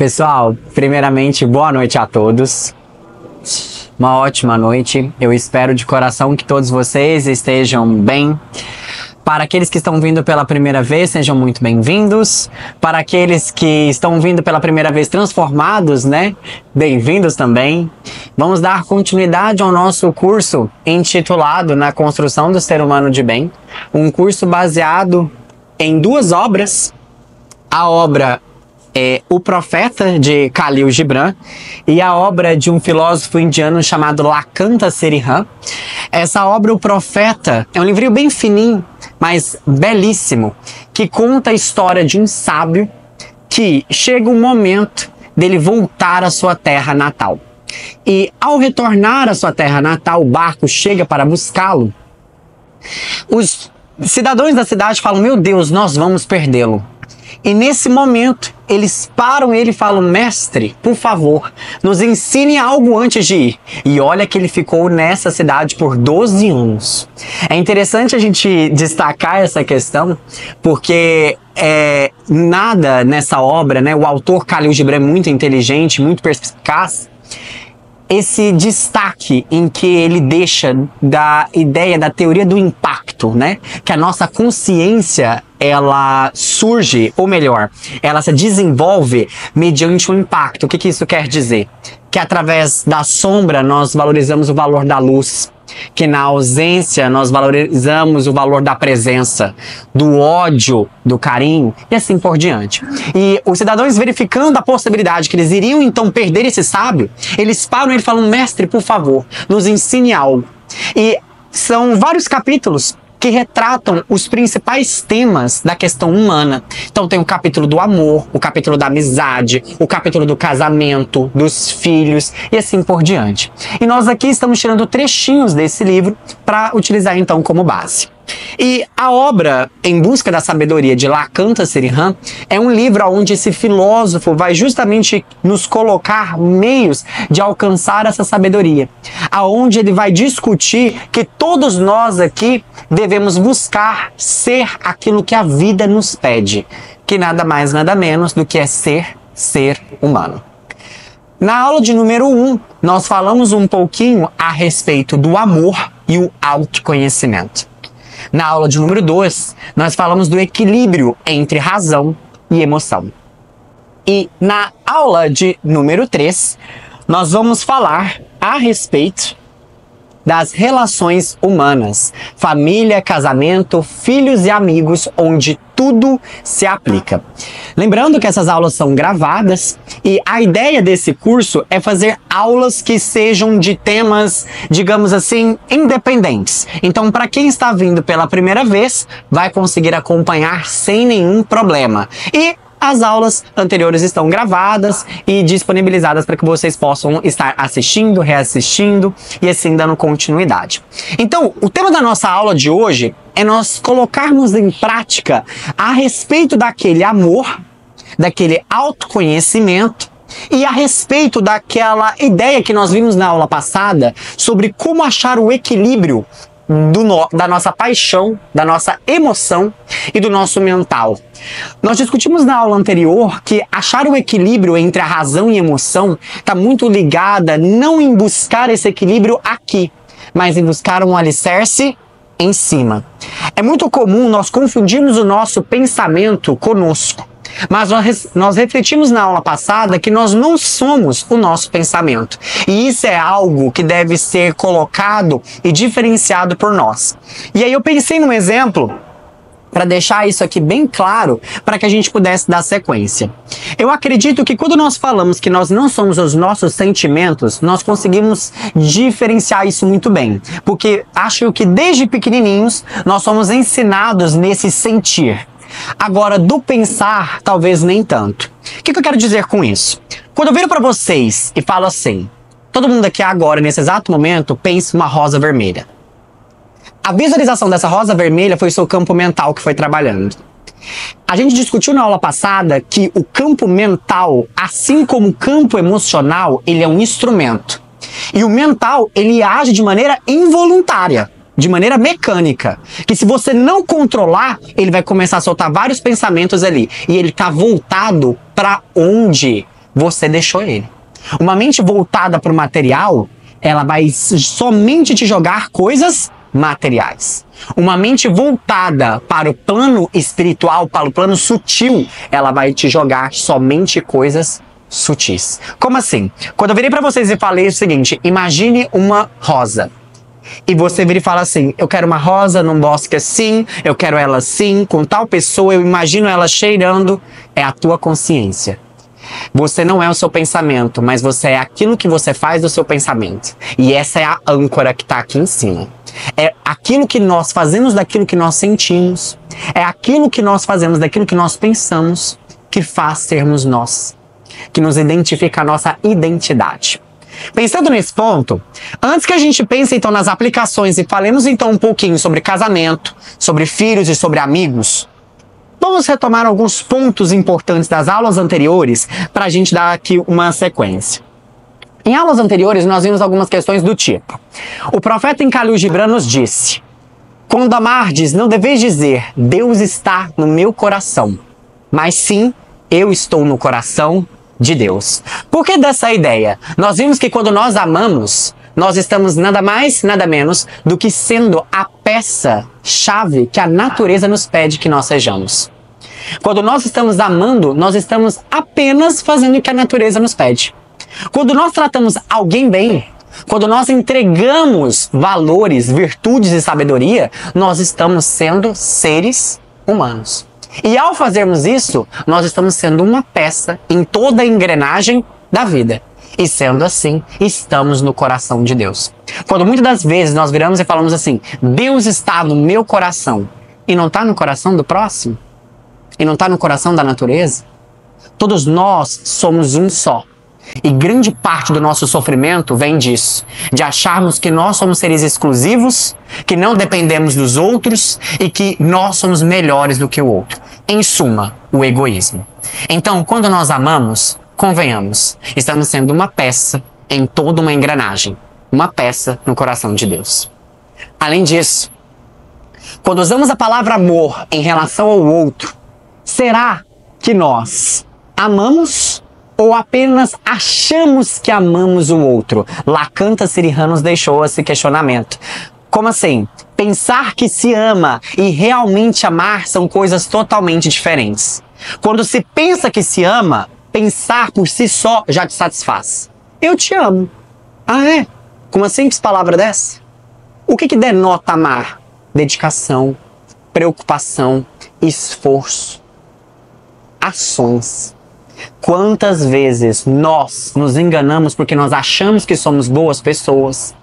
Pessoal, primeiramente, boa noite a todos. Uma ótima noite. Eu espero de coração que todos vocês estejam bem. Para aqueles que estão vindo pela primeira vez, sejam muito bem-vindos. Para aqueles que estão vindo pela primeira vez transformados, né? Bem-vindos também. Vamos dar continuidade ao nosso curso intitulado Na Construção do Ser Humano de Bem. Um curso baseado em duas obras. A obra O Profeta, de Khalil Gibran, e a obra de um filósofo indiano chamado Lakanta Sirihan. Essa obra, O Profeta, é um livrinho bem fininho, mas belíssimo, que conta a história de um sábio que chega um momento dele voltar à sua terra natal. E ao retornar à sua terra natal, o barco chega para buscá-lo. Os cidadãos da cidade falam: meu Deus, nós vamos perdê-lo. E nesse momento, eles param ele e falam: mestre, por favor, nos ensine algo antes de ir. E olha que ele ficou nessa cidade por 12 anos. É interessante a gente destacar essa questão, porque nada nessa obra, né? O autor Khalil Gibran é muito inteligente, muito perspicaz. Esse destaque em que ele deixa da ideia da teoria do impacto, né? Que a nossa consciência, ela surge, ou melhor, ela se desenvolve mediante um impacto. O que isso quer dizer? Que através da sombra nós valorizamos o valor da luz, que na ausência nós valorizamos o valor da presença, do ódio, do carinho e assim por diante. E os cidadãos, verificando a possibilidade que eles iriam então perder esse sábio, eles param e falam: mestre, por favor, nos ensine algo. E são vários capítulos que retratam os principais temas da questão humana. Então tem o capítulo do amor, o capítulo da amizade, o capítulo do casamento, dos filhos e assim por diante. E nós aqui estamos tirando trechinhos desse livro para utilizar então como base. E a obra Em Busca da Sabedoria, de Lakanta Sirihan, é um livro onde esse filósofo vai justamente nos colocar meios de alcançar essa sabedoria, aonde ele vai discutir que todos nós aqui devemos buscar ser aquilo que a vida nos pede, que nada mais nada menos do que é ser humano. Na aula de número 1, nós falamos um pouquinho a respeito do amor e o autoconhecimento. Na aula de número 2, nós falamos do equilíbrio entre razão e emoção. E na aula de número 3, nós vamos falar a respeito das relações humanas, família, casamento, filhos e amigos, onde tudo se aplica. Lembrando que essas aulas são gravadas e a ideia desse curso é fazer aulas que sejam de temas, digamos assim, independentes. Então, para quem está vindo pela primeira vez, vai conseguir acompanhar sem nenhum problema. E as aulas anteriores estão gravadas e disponibilizadas para que vocês possam estar assistindo, reassistindo e assim dando continuidade. Então, o tema da nossa aula de hoje é nós colocarmos em prática a respeito daquele amor, daquele autoconhecimento e a respeito daquela ideia que nós vimos na aula passada sobre como achar o equilíbrio da nossa paixão, da nossa emoção e do nosso mental. Nós discutimos na aula anterior que achar o equilíbrio entre a razão e a emoção está muito ligada não em buscar esse equilíbrio aqui, mas em buscar um alicerce em cima. É muito comum nós confundirmos o nosso pensamento conosco. Mas nós refletimos na aula passada que nós não somos o nosso pensamento. E isso é algo que deve ser colocado e diferenciado por nós. E aí eu pensei num exemplo para deixar isso aqui bem claro, para que a gente pudesse dar sequência. Eu acredito que quando nós falamos que nós não somos os nossos sentimentos, nós conseguimos diferenciar isso muito bem. Porque acho que desde pequenininhos nós somos ensinados nesse sentir. Agora, do pensar, talvez nem tanto. O que eu quero dizer com isso? Quando eu viro para vocês e falo assim: todo mundo aqui agora, nesse exato momento, pensa uma rosa vermelha. A visualização dessa rosa vermelha foi o seu campo mental que foi trabalhando. A gente discutiu na aula passada que o campo mental, assim como o campo emocional, ele é um instrumento. E o mental, ele age de maneira involuntária, de maneira mecânica, que se você não controlar, ele vai começar a soltar vários pensamentos ali, e ele está voltado para onde você deixou ele. Uma mente voltada para o material, ela vai somente te jogar coisas materiais. Uma mente voltada para o plano espiritual, para o plano sutil, ela vai te jogar somente coisas sutis. Como assim? Quando eu virei para vocês e falei o seguinte, imagine uma rosa. E você vira e fala assim, eu quero uma rosa num bosque assim, eu quero ela assim, com tal pessoa, eu imagino ela cheirando, é a tua consciência. Você não é o seu pensamento, mas você é aquilo que você faz do seu pensamento. E essa é a âncora que está aqui em cima. É aquilo que nós fazemos daquilo que nós sentimos. É aquilo que nós fazemos daquilo que nós pensamos que faz sermos nós. Que nos identifica a nossa identidade. Pensando nesse ponto, antes que a gente pense então nas aplicações e falemos então um pouquinho sobre casamento, sobre filhos e sobre amigos, vamos retomar alguns pontos importantes das aulas anteriores para a gente dar aqui uma sequência. Em aulas anteriores nós vimos algumas questões do tipo: o profeta em Khalil Gibran nos disse, quando amardes não deveis dizer Deus está no meu coração, mas sim eu estou no coração de Deus. Por que dessa ideia? Nós vimos que quando nós amamos, nós estamos nada mais, nada menos do que sendo a peça-chave que a natureza nos pede que nós sejamos. Quando nós estamos amando, nós estamos apenas fazendo o que a natureza nos pede. Quando nós tratamos alguém bem, quando nós entregamos valores, virtudes e sabedoria, nós estamos sendo seres humanos. E ao fazermos isso, nós estamos sendo uma peça em toda a engrenagem da vida. E sendo assim, estamos no coração de Deus. Quando muitas das vezes nós viramos e falamos assim, Deus está no meu coração, e não está no coração do próximo, e não está no coração da natureza, todos nós somos um só. E grande parte do nosso sofrimento vem disso, de acharmos que nós somos seres exclusivos, que não dependemos dos outros e que nós somos melhores do que o outro. Em suma, o egoísmo. Então, quando nós amamos, convenhamos, estamos sendo uma peça em toda uma engrenagem, uma peça no coração de Deus. Além disso, quando usamos a palavra amor em relação ao outro, será que nós amamos ou apenas achamos que amamos o outro? Lakanta Sirihan nos deixou esse questionamento. Como assim? Pensar que se ama e realmente amar são coisas totalmente diferentes. Quando se pensa que se ama, pensar por si só já te satisfaz. Eu te amo. Ah, é? Com uma simples palavra dessa? O que denota amar? Dedicação, preocupação, esforço, ações. Quantas vezes nós nos enganamos porque nós achamos que somos boas pessoas,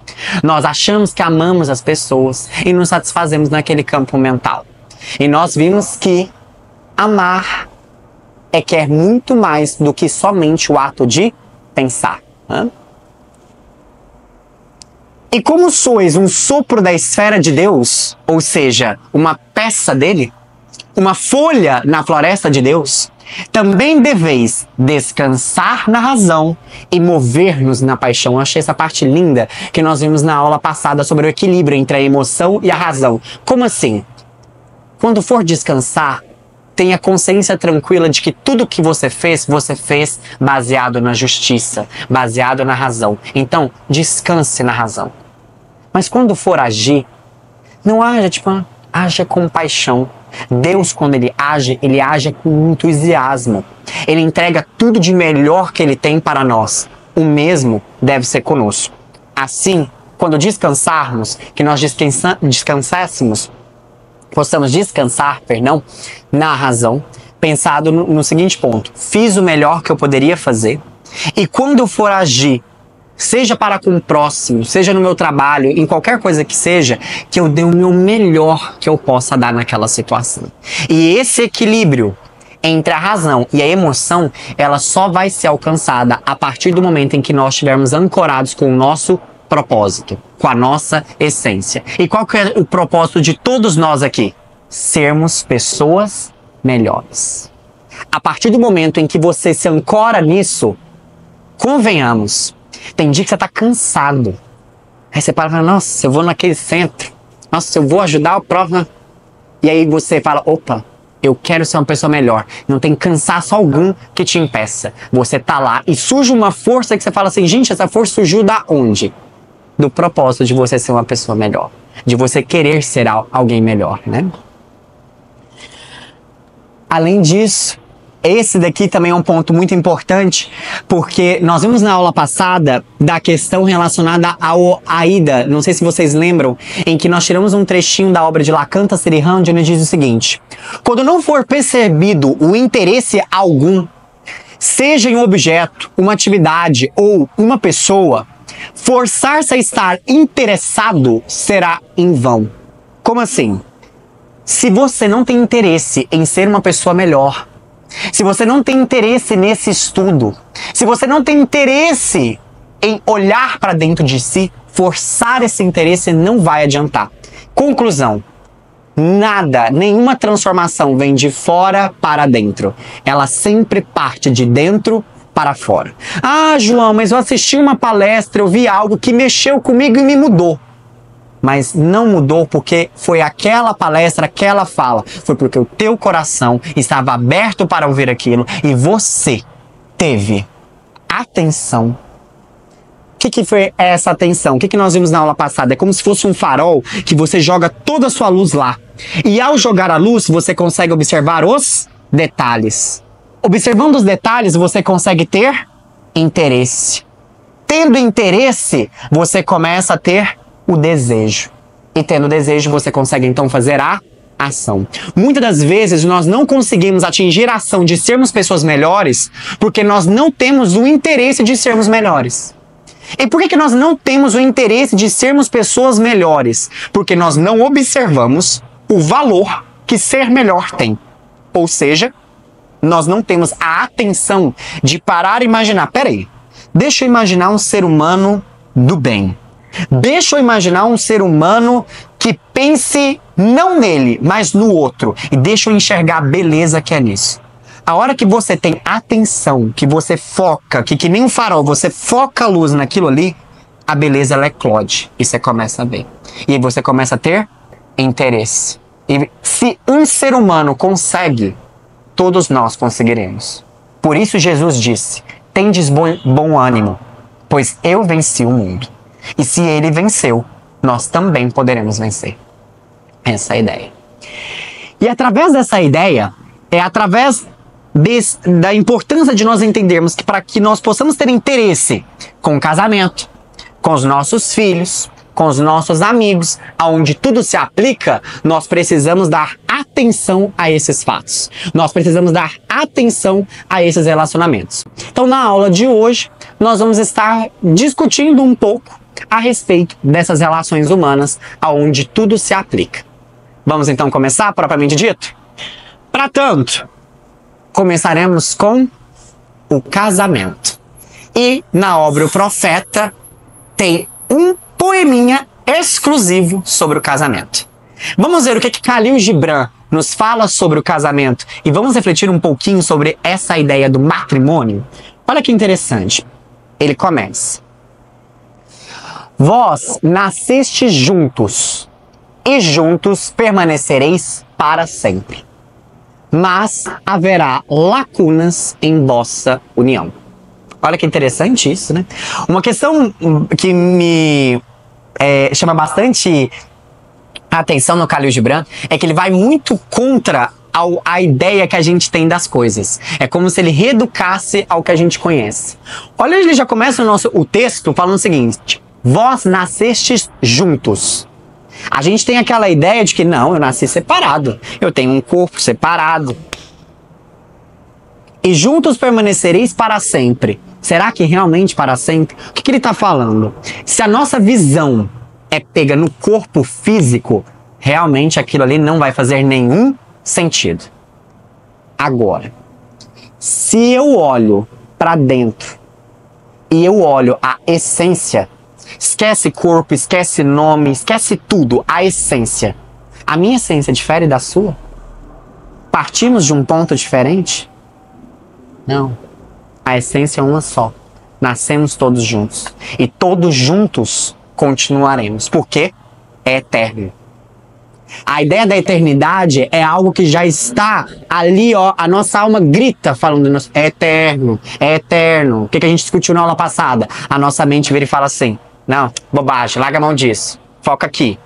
nós achamos que amamos as pessoas e nos satisfazemos naquele campo mental. E nós vimos que amar quer muito mais do que somente o ato de pensar. E como sois um sopro da esfera de Deus, ou seja, uma peça dele, uma folha na floresta de Deus, também deveis descansar na razão e mover-nos na paixão. Eu achei essa parte linda que nós vimos na aula passada sobre o equilíbrio entre a emoção e a razão. Como assim? Quando for descansar, tenha consciência tranquila de que tudo que você fez baseado na justiça, baseado na razão. Então, descanse na razão. Mas quando for agir, não haja, haja com paixão. Deus, quando ele age com entusiasmo. Ele entrega tudo de melhor que ele tem para nós. O mesmo deve ser conosco. Assim, quando descansarmos, que nós descansássemos, possamos descansar, na razão, pensado no seguinte ponto: fiz o melhor que eu poderia fazer, e quando eu for agir, seja para com o próximo, seja no meu trabalho, em qualquer coisa que seja, que eu dê o meu melhor que eu possa dar naquela situação. E esse equilíbrio entre a razão e a emoção, ela só vai ser alcançada a partir do momento em que nós estivermos ancorados com o nosso propósito, com a nossa essência. E qual que é o propósito de todos nós aqui? Sermos pessoas melhores. A partir do momento em que você se ancora nisso, convenhamos, tem dia que você tá cansado. Aí você para e fala, nossa, eu vou naquele centro. Nossa, eu vou ajudar o próximo. E aí você fala, opa, Eu quero ser uma pessoa melhor. Não tem cansaço algum que te impeça. Você tá lá e surge uma força que você fala assim, gente, essa força surgiu da onde? Do propósito de você ser uma pessoa melhor. De você querer ser alguém melhor, né? Além disso, esse daqui também é um ponto muito importante, porque nós vimos na aula passada da questão relacionada ao Aida, não sei se vocês lembram, em que nós tiramos um trechinho da obra de Lakanta Sirihan, onde ele diz o seguinte: quando não for percebido o interesse algum, seja em um objeto, uma atividade ou uma pessoa, forçar-se a estar interessado será em vão. Como assim? Se você não tem interesse em ser uma pessoa melhor, se você não tem interesse nesse estudo, se você não tem interesse em olhar para dentro de si, forçar esse interesse não vai adiantar. Conclusão: nada, nenhuma transformação vem de fora para dentro. Ela sempre parte de dentro para fora. Ah, João, mas eu assisti uma palestra, eu vi algo que mexeu comigo e me mudou. Mas não mudou porque foi aquela palestra, aquela fala. Foi porque o teu coração estava aberto para ouvir aquilo e você teve atenção. O que foi essa atenção? O que nós vimos na aula passada? É como se fosse um farol que você joga toda a sua luz lá. E ao jogar a luz, você consegue observar os detalhes. Observando os detalhes, você consegue ter interesse. Tendo interesse, você começa a ter o desejo. E tendo desejo, você consegue então fazer a ação. Muitas das vezes nós não conseguimos atingir a ação de sermos pessoas melhores porque nós não temos o interesse de sermos melhores. E por que nós não temos o interesse de sermos pessoas melhores? Porque nós não observamos o valor que ser melhor tem. Ou seja, nós não temos a atenção de parar e imaginar, peraí, deixa eu imaginar um ser humano do bem. Deixa eu imaginar um ser humano que pense não nele, mas no outro. E deixa eu enxergar a beleza que é nisso. A hora que você tem atenção, que você foca, que nem um farol, você foca a luz naquilo ali, a beleza ela eclode. E você começa a ver. E aí você começa a ter interesse. E se um ser humano consegue, todos nós conseguiremos. Por isso Jesus disse, tendes bom ânimo, pois eu venci o mundo. E se ele venceu, nós também poderemos vencer. Essa é a ideia. E através dessa ideia, é através da importância de nós entendermos que para que nós possamos ter interesse com o casamento, com os nossos filhos, com os nossos amigos, aonde tudo se aplica, nós precisamos dar atenção a esses fatos. Nós precisamos dar atenção a esses relacionamentos. Então, na aula de hoje, nós vamos estar discutindo um pouco a respeito dessas relações humanas, aonde tudo se aplica. Vamos então começar, propriamente dito? Para tanto, começaremos com o casamento. E na obra O Profeta tem um poeminha exclusivo sobre o casamento. Vamos ver o que Khalil Gibran nos fala sobre o casamento e vamos refletir um pouquinho sobre essa ideia do matrimônio. Olha que interessante. Ele começa: vós nascestes juntos, e juntos permanecereis para sempre. Mas haverá lacunas em vossa união. Olha que interessante isso, né? Uma questão que me chama bastante atenção no Khalil Gibran é que ele vai muito contra a ideia que a gente tem das coisas. É como se ele reeducasse ao que a gente conhece. Olha, ele já começa o texto falando o seguinte: vós nascestes juntos. A gente tem aquela ideia de que não, eu nasci separado. Eu tenho um corpo separado. E juntos permanecereis para sempre. Será que realmente para sempre? O que ele está falando? Se a nossa visão é pega no corpo físico, realmente aquilo ali não vai fazer nenhum sentido. Agora, se eu olho para dentro e eu olho a essência, esquece corpo, esquece nome, esquece tudo, a essência. A minha essência difere da sua? Partimos de um ponto diferente? Não. A essência é uma só. Nascemos todos juntos. E todos juntos continuaremos. Porque é eterno. A ideia da eternidade é algo que já está ali, ó. A nossa alma grita falando, é eterno, é eterno. O que a gente discutiu na aula passada? A nossa mente vira e fala assim, não, bobagem, larga a mão disso, foca aqui.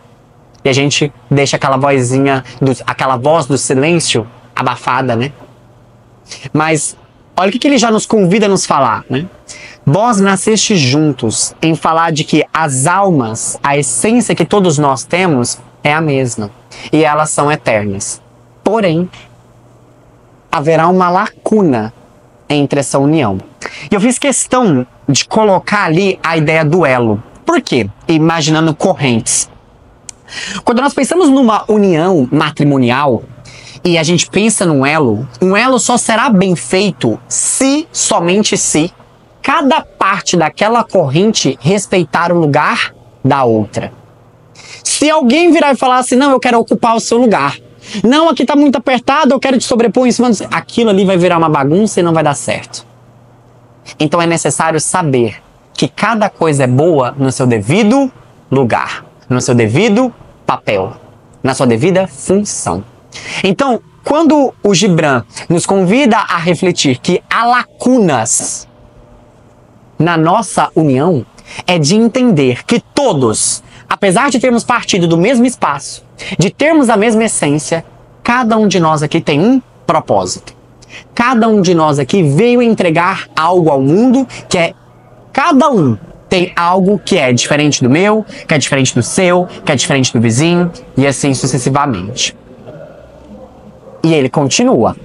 E a gente deixa aquela vozinha, aquela voz do silêncio abafada, né? Mas olha o que ele já nos convida a nos falar, né? Vós nascestes juntos em falar de que as almas, a essência que todos nós temos é a mesma. E elas são eternas. Porém, haverá uma lacuna entre essa união. E eu fiz questão de colocar ali a ideia do elo. Por quê? Imaginando correntes. Quando nós pensamos numa união matrimonial e a gente pensa num elo, um elo só será bem feito se, somente se, cada parte daquela corrente respeitar o lugar da outra. Se alguém virar e falar assim, não, eu quero ocupar o seu lugar. Não, aqui tá muito apertado, eu quero te sobrepor em cima do... Aquilo ali vai virar uma bagunça e não vai dar certo. Então é necessário saber que cada coisa é boa no seu devido lugar, no seu devido papel, na sua devida função. Então, quando o Gibran nos convida a refletir que há lacunas na nossa união, é de entender que todos, apesar de termos partido do mesmo espaço, de termos a mesma essência, cada um de nós aqui tem um propósito. Cada um de nós aqui veio entregar algo ao mundo que é... Cada um tem algo que é diferente do meu, que é diferente do seu, que é diferente do vizinho, e assim sucessivamente. E ele continua.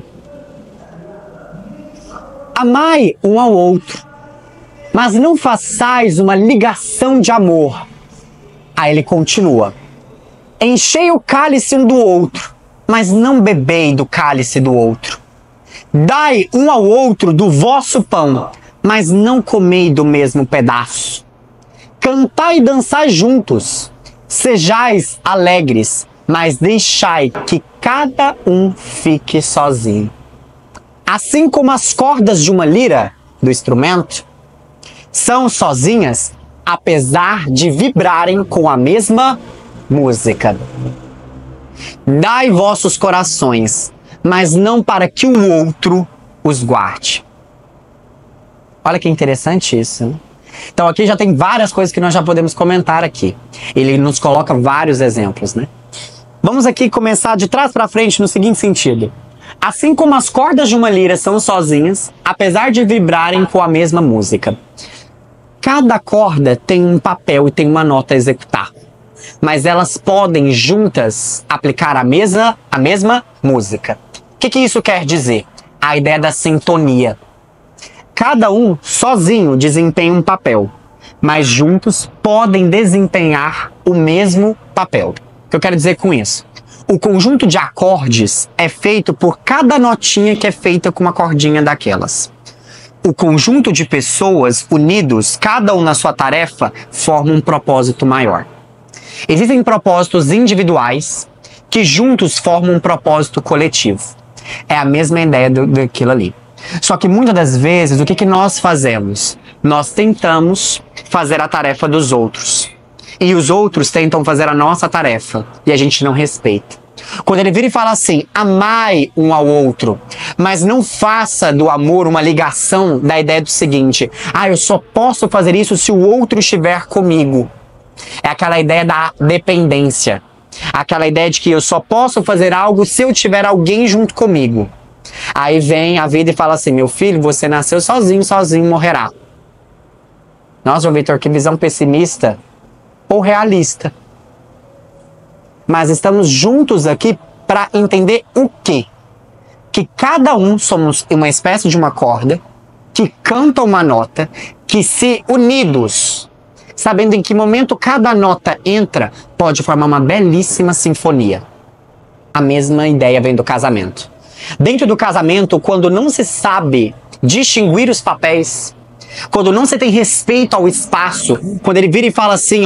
Amai um ao outro, mas não façais uma ligação de amor. Aí ele continua. Enchei o cálice um do outro, mas não bebei do cálice do outro. Dai um ao outro do vosso pão, mas não comei do mesmo pedaço. Cantai e dançai juntos, sejais alegres, mas deixai que cada um fique sozinho. Assim como as cordas de uma lira, do instrumento, são sozinhas, apesar de vibrarem com a mesma música. Dai vossos corações, mas não para que o outro os guarde. Olha que interessante isso, né? Então aqui já tem várias coisas que nós já podemos comentar aqui. Ele nos coloca vários exemplos, né? Vamos aqui começar de trás para frente no seguinte sentido. Assim como as cordas de uma lira são sozinhas, apesar de vibrarem com a mesma música. Cada corda tem um papel e tem uma nota a executar. Mas elas podem juntas aplicar a mesma música. O que isso quer dizer? A ideia da sintonia. Cada um sozinho desempenha um papel, mas juntos podem desempenhar o mesmo papel. O que eu quero dizer com isso? O conjunto de acordes é feito por cada notinha que é feita com uma cordinha daquelas. O conjunto de pessoas unidos, cada um na sua tarefa, forma um propósito maior. Existem propósitos individuais que juntos formam um propósito coletivo. É a mesma ideia daquilo ali. Só que muitas das vezes, o que nós fazemos? Nós tentamos fazer a tarefa dos outros. E os outros tentam fazer a nossa tarefa. E a gente não respeita. Quando ele vira e fala assim, amai um ao outro, mas não faça do amor uma ligação da ideia do seguinte, eu só posso fazer isso se o outro estiver comigo. É aquela ideia da dependência. Aquela ideia de que eu só posso fazer algo se eu tiver alguém junto comigo. Aí vem a vida e fala assim, meu filho, você nasceu sozinho, sozinho morrerá. Nossa, João Vitor, que visão pessimista ou realista. Mas estamos juntos aqui para entender o quê? Que cada um somos uma espécie de uma corda que canta uma nota, que se unidos, sabendo em que momento cada nota entra, pode formar uma belíssima sinfonia. A mesma ideia vem do casamento. Dentro do casamento, quando não se sabe distinguir os papéis, quando não se tem respeito ao espaço, quando ele vira e fala assim,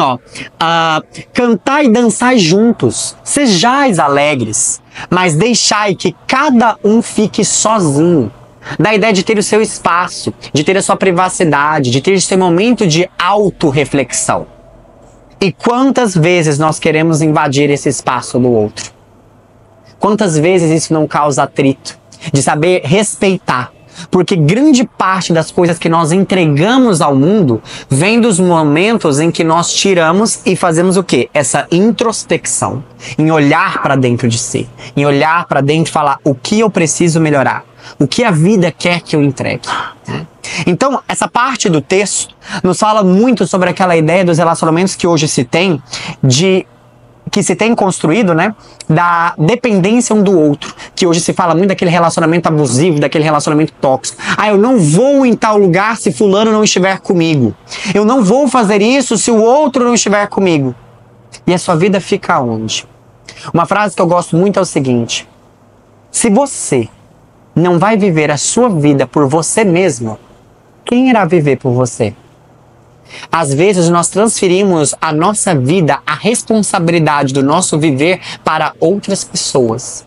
cantai e dançai juntos, sejais alegres, mas deixai que cada um fique sozinho. Da ideia de ter o seu espaço, de ter a sua privacidade, de ter esse momento de autorreflexão. E quantas vezes nós queremos invadir esse espaço do outro? Quantas vezes isso não causa atrito? De saber respeitar. Porque grande parte das coisas que nós entregamos ao mundo vem dos momentos em que nós tiramos e fazemos o quê? Essa introspecção. Em olhar para dentro de si. Em olhar para dentro e falar o que eu preciso melhorar. O que a vida quer que eu entregue. Então, essa parte do texto nos fala muito sobre aquela ideia dos relacionamentos que hoje se tem, que se tem construído, né, da dependência um do outro, que hoje se fala muito daquele relacionamento abusivo, daquele relacionamento tóxico. Ah, eu não vou em tal lugar se fulano não estiver comigo. Eu não vou fazer isso se o outro não estiver comigo. E a sua vida fica onde? Uma frase que eu gosto muito é o seguinte: se você não vai viver a sua vida por você mesmo, quem irá viver por você? Às vezes nós transferimos a nossa vida, a responsabilidade do nosso viver para outras pessoas.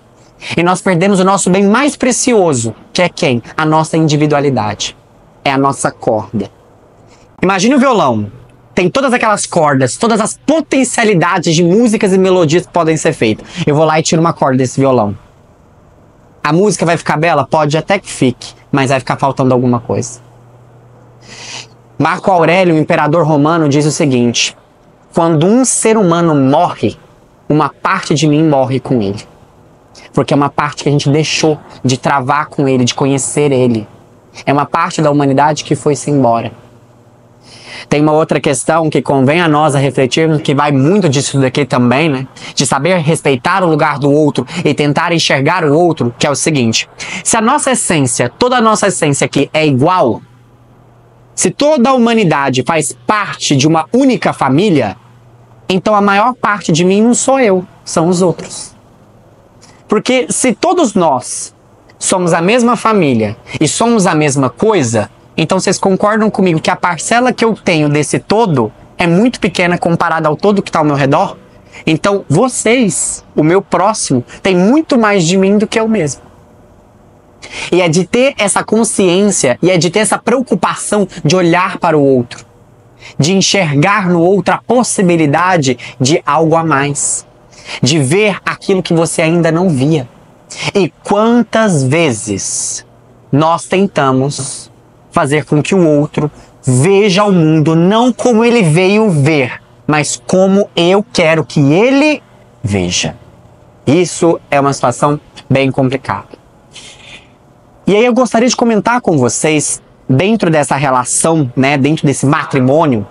E nós perdemos o nosso bem mais precioso, que é quem? A nossa individualidade. É a nossa corda. Imagine o violão. Tem todas aquelas cordas, todas as potencialidades de músicas e melodias que podem ser feitas. Eu vou lá e tiro uma corda desse violão. A música vai ficar bela? Pode até que fique, mas vai ficar faltando alguma coisa. Marco Aurélio, o imperador romano, diz o seguinte: quando um ser humano morre, uma parte de mim morre com ele. Porque é uma parte que a gente deixou de travar com ele, de conhecer ele. É uma parte da humanidade que foi-se embora. Tem uma outra questão que convém a nós a refletirmos, que vai muito disso daqui também, né? De saber respeitar o lugar do outro e tentar enxergar o outro, que é o seguinte: se a nossa essência, toda a nossa essência aqui é igual, se toda a humanidade faz parte de uma única família, então a maior parte de mim não sou eu, são os outros. Porque se todos nós somos a mesma família e somos a mesma coisa, então vocês concordam comigo que a parcela que eu tenho desse todo é muito pequena comparada ao todo que está ao meu redor? Então vocês, o meu próximo, tem muito mais de mim do que eu mesmo. E é de ter essa consciência e é de ter essa preocupação de olhar para o outro, de enxergar no outro a possibilidade de algo a mais, de ver aquilo que você ainda não via. E quantas vezes nós tentamos fazer com que o outro veja o mundo não como ele veio ver, mas como eu quero que ele veja. Isso é uma situação bem complicada. E aí eu gostaria de comentar com vocês, dentro dessa relação, né, dentro desse matrimônio,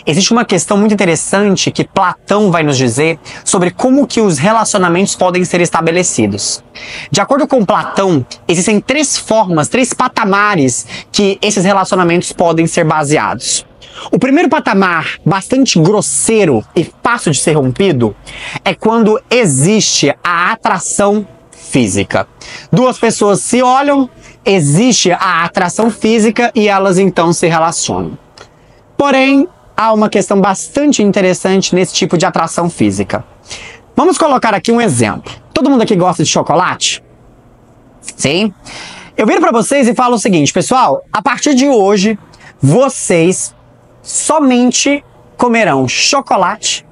existe uma questão muito interessante que Platão vai nos dizer sobre como que os relacionamentos podem ser estabelecidos. De acordo com Platão, existem 3 formas, 3 patamares que esses relacionamentos podem ser baseados. O primeiro patamar, bastante grosseiro e fácil de ser rompido, é quando existe a atração física. 2 pessoas se olham, existe a atração física e elas então se relacionam. Porém, há uma questão bastante interessante nesse tipo de atração física. Vamos colocar aqui um exemplo. Todo mundo aqui gosta de chocolate? Sim? Eu viro para vocês e falo o seguinte, pessoal, a partir de hoje, vocês somente comerão chocolate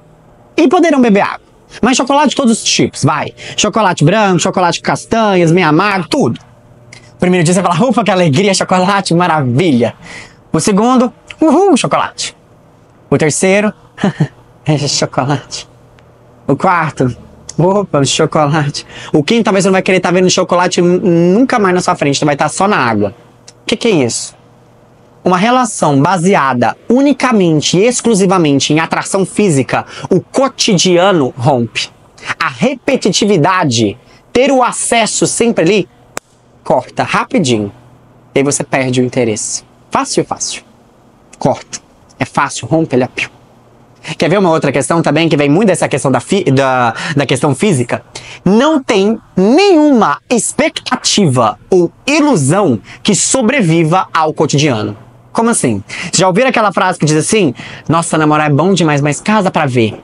e poderão beber água. Mas chocolate de todos os tipos, vai. Chocolate branco, chocolate castanhas, meio amargo, tudo. O primeiro dia você fala, ufa, que alegria, chocolate, maravilha. O segundo, uhul, chocolate. O terceiro, chocolate. O quarto, opa, chocolate. O quinto, talvez você não vai querer estar vendo chocolate nunca mais na sua frente, você vai estar só na água. O que é isso? Uma relação baseada unicamente e exclusivamente em atração física, o cotidiano rompe. A repetitividade, ter o acesso sempre ali, corta rapidinho. E aí você perde o interesse. Fácil, fácil. Corta. É fácil, rompe, ele é piu. Quer ver uma outra questão também, que vem muito dessa questão da questão física? Não tem nenhuma expectativa ou ilusão que sobreviva ao cotidiano. Como assim? Vocês já ouviram aquela frase que diz assim, nossa, namorar é bom demais, mas casa pra ver.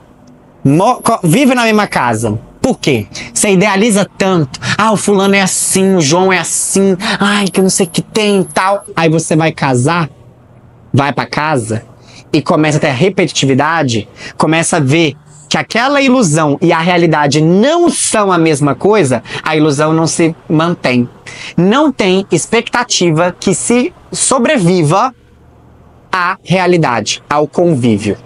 Vive na mesma casa. Por quê? Você idealiza tanto. Ah, o fulano é assim, o João é assim. Ai, que eu não sei o que tem e tal. Aí você vai casar, vai pra casa e começa a ter a repetitividade, começa a ver que aquela ilusão e a realidade não são a mesma coisa, a ilusão não se mantém. Não tem expectativa que se sobreviva à realidade, ao convívio.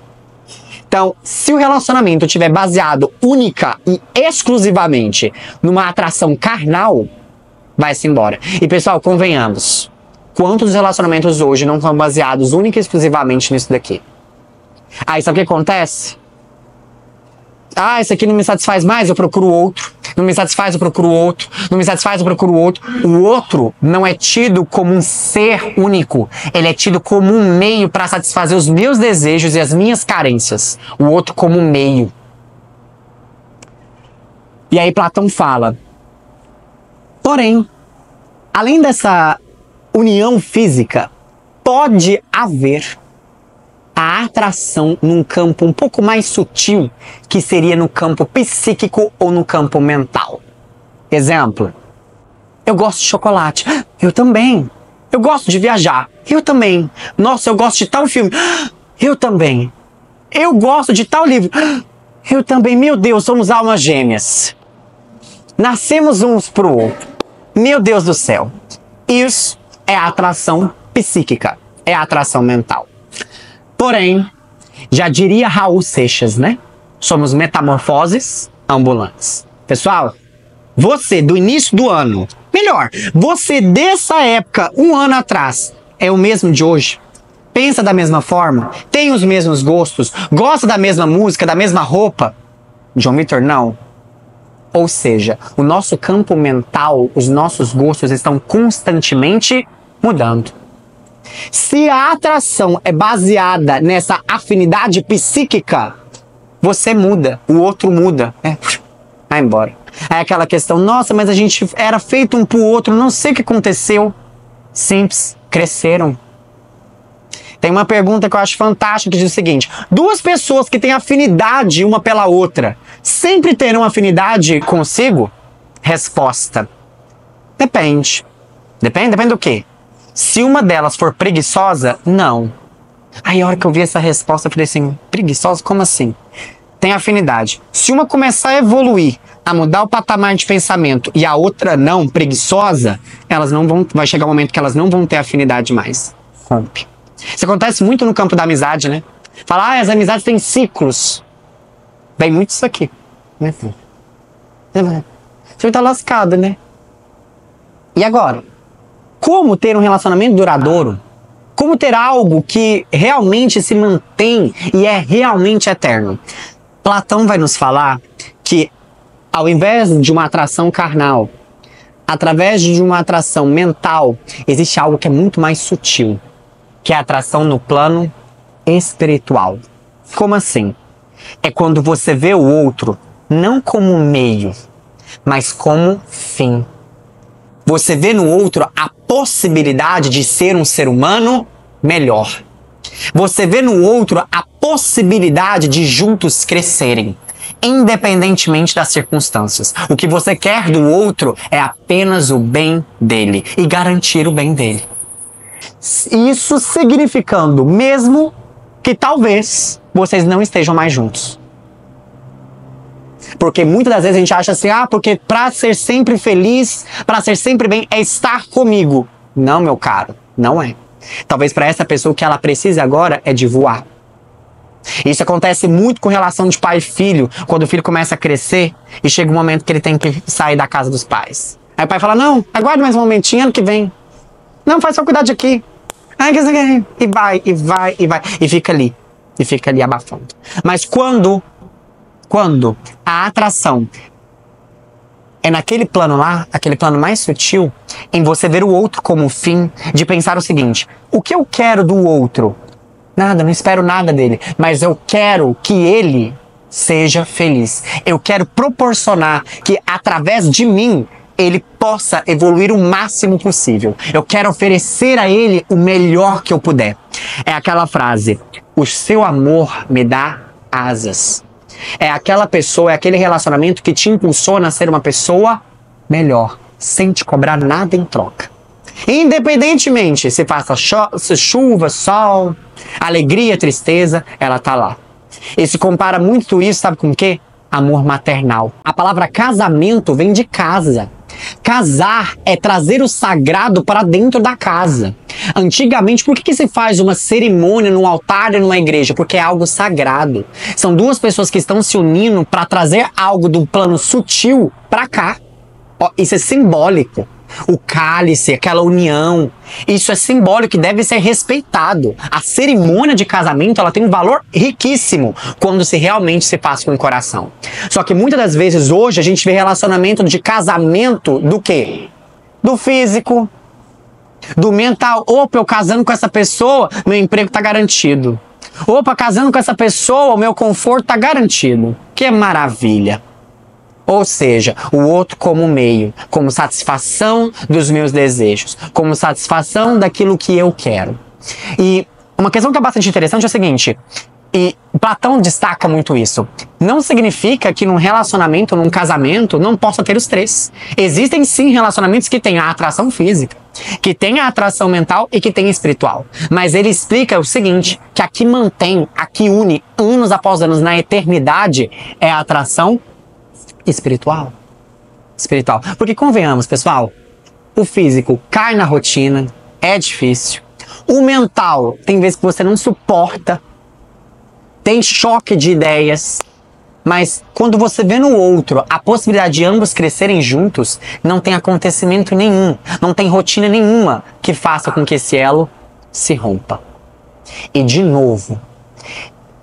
Então, se o relacionamento estiver baseado única e exclusivamente numa atração carnal, vai-se embora. E pessoal, convenhamos, quantos relacionamentos hoje não são baseados única e exclusivamente nisso daqui? Aí sabe o que acontece? Ah, esse aqui não me satisfaz mais, eu procuro outro. Não me satisfaz, eu procuro outro. Não me satisfaz, eu procuro outro. O outro não é tido como um ser único. Ele é tido como um meio para satisfazer os meus desejos e as minhas carências. O outro como um meio. E aí Platão fala: porém, além dessa união física, pode haver a atração num campo um pouco mais sutil, que seria no campo psíquico ou no campo mental. Exemplo: eu gosto de chocolate. Eu também. Eu gosto de viajar. Eu também. Nossa, eu gosto de tal filme. Eu também. Eu gosto de tal livro. Eu também. Meu Deus, somos almas gêmeas. Nascemos uns pro outro. Meu Deus do céu. Isso é a atração psíquica. É a atração mental. Porém, já diria Raul Seixas, né? Somos metamorfoses ambulantes. Pessoal, você do início do ano, melhor, você dessa época, um ano atrás, é o mesmo de hoje? Pensa da mesma forma? Tem os mesmos gostos? Gosta da mesma música, da mesma roupa? João Vitor, não. Ou seja, o nosso campo mental, os nossos gostos estão constantemente mudando. Se a atração é baseada nessa afinidade psíquica, você muda, o outro muda. Vai embora. Aí aquela questão: nossa, mas a gente era feito um pro outro, não sei o que aconteceu. Simples, cresceram. Tem uma pergunta que eu acho fantástica, que diz o seguinte: duas pessoas que têm afinidade uma pela outra, sempre terão afinidade consigo? Resposta: depende. Depende do quê? Se uma delas for preguiçosa, não. Aí a hora que eu vi essa resposta, eu falei assim: preguiçosa? Como assim? Tem afinidade. Se uma começar a evoluir, a mudar o patamar de pensamento, e a outra não, preguiçosa, elas não vão. Vai chegar um momento que elas não vão ter afinidade mais. Rompe. Isso acontece muito no campo da amizade, né? Falar: as amizades têm ciclos. Vem muito isso aqui. Né? Você tá lascado, né? E agora? Como ter um relacionamento duradouro? Como ter algo que realmente se mantém e é realmente eterno? Platão vai nos falar que, ao invés de uma atração carnal, através de uma atração mental, existe algo que é muito mais sutil, que é a atração no plano espiritual. Como assim? É quando você vê o outro não como meio, mas como fim. Você vê no outro a possibilidade de ser um ser humano melhor. Você vê no outro a possibilidade de juntos crescerem, independentemente das circunstâncias. O que você quer do outro é apenas o bem dele e garantir o bem dele. Isso significando mesmo que talvez vocês não estejam mais juntos. Porque muitas das vezes a gente acha assim: porque pra ser sempre feliz, pra ser sempre bem, é estar comigo. Não, meu caro, não é. Talvez para essa pessoa o que ela precise agora é de voar. Isso acontece muito com relação de pai e filho, quando o filho começa a crescer e chega um momento que ele tem que sair da casa dos pais. Aí o pai fala: não, aguarde mais um momentinho, ano que vem. Não, faz faculdade aqui. E vai, e vai, e vai. E fica ali abafando. Mas quando a atração é naquele plano lá, aquele plano mais sutil, em você ver o outro como fim, de pensar o seguinte: o que eu quero do outro? Nada, não espero nada dele, mas eu quero que ele seja feliz. Eu quero proporcionar que, através de mim, ele possa evoluir o máximo possível. Eu quero oferecer a ele o melhor que eu puder. É aquela frase: o seu amor me dá asas. É aquela pessoa, é aquele relacionamento que te impulsiona a ser uma pessoa melhor, sem te cobrar nada em troca. Independentemente se faça chuva, sol, alegria, tristeza, ela tá lá. E se compara muito isso, sabe com o quê? Amor maternal. A palavra casamento vem de casa. Casar é trazer o sagrado para dentro da casa. Antigamente, por que se faz uma cerimônia no altar e numa igreja? Porque é algo sagrado. São duas pessoas que estão se unindo para trazer algo do plano sutil para cá. Ó, isso é simbólico. O cálice, aquela união, isso é simbólico e deve ser respeitado. A cerimônia de casamento, ela tem um valor riquíssimo quando realmente se faz com o coração. Só que muitas das vezes hoje a gente vê relacionamento de casamento do quê? Do físico, do mental. Opa, eu casando com essa pessoa, meu emprego tá garantido. Opa, casando com essa pessoa, o meu conforto tá garantido. Que maravilha! Ou seja, o outro como meio, como satisfação dos meus desejos, como satisfação daquilo que eu quero. E uma questão que é bastante interessante é o seguinte, e Platão destaca muito isso, não significa que num relacionamento, num casamento, não possa ter os três. Existem sim relacionamentos que têm a atração física, que têm a atração mental e que têm a espiritual. Mas ele explica o seguinte, que a que mantém, a que une anos após anos na eternidade é a atração espiritual. Porque convenhamos, pessoal, o físico cai na rotina, é difícil. O mental, tem vezes que você não suporta, tem choque de ideias, mas quando você vê no outro a possibilidade de ambos crescerem juntos, não tem acontecimento nenhum, não tem rotina nenhuma que faça com que esse elo se rompa. E de novo,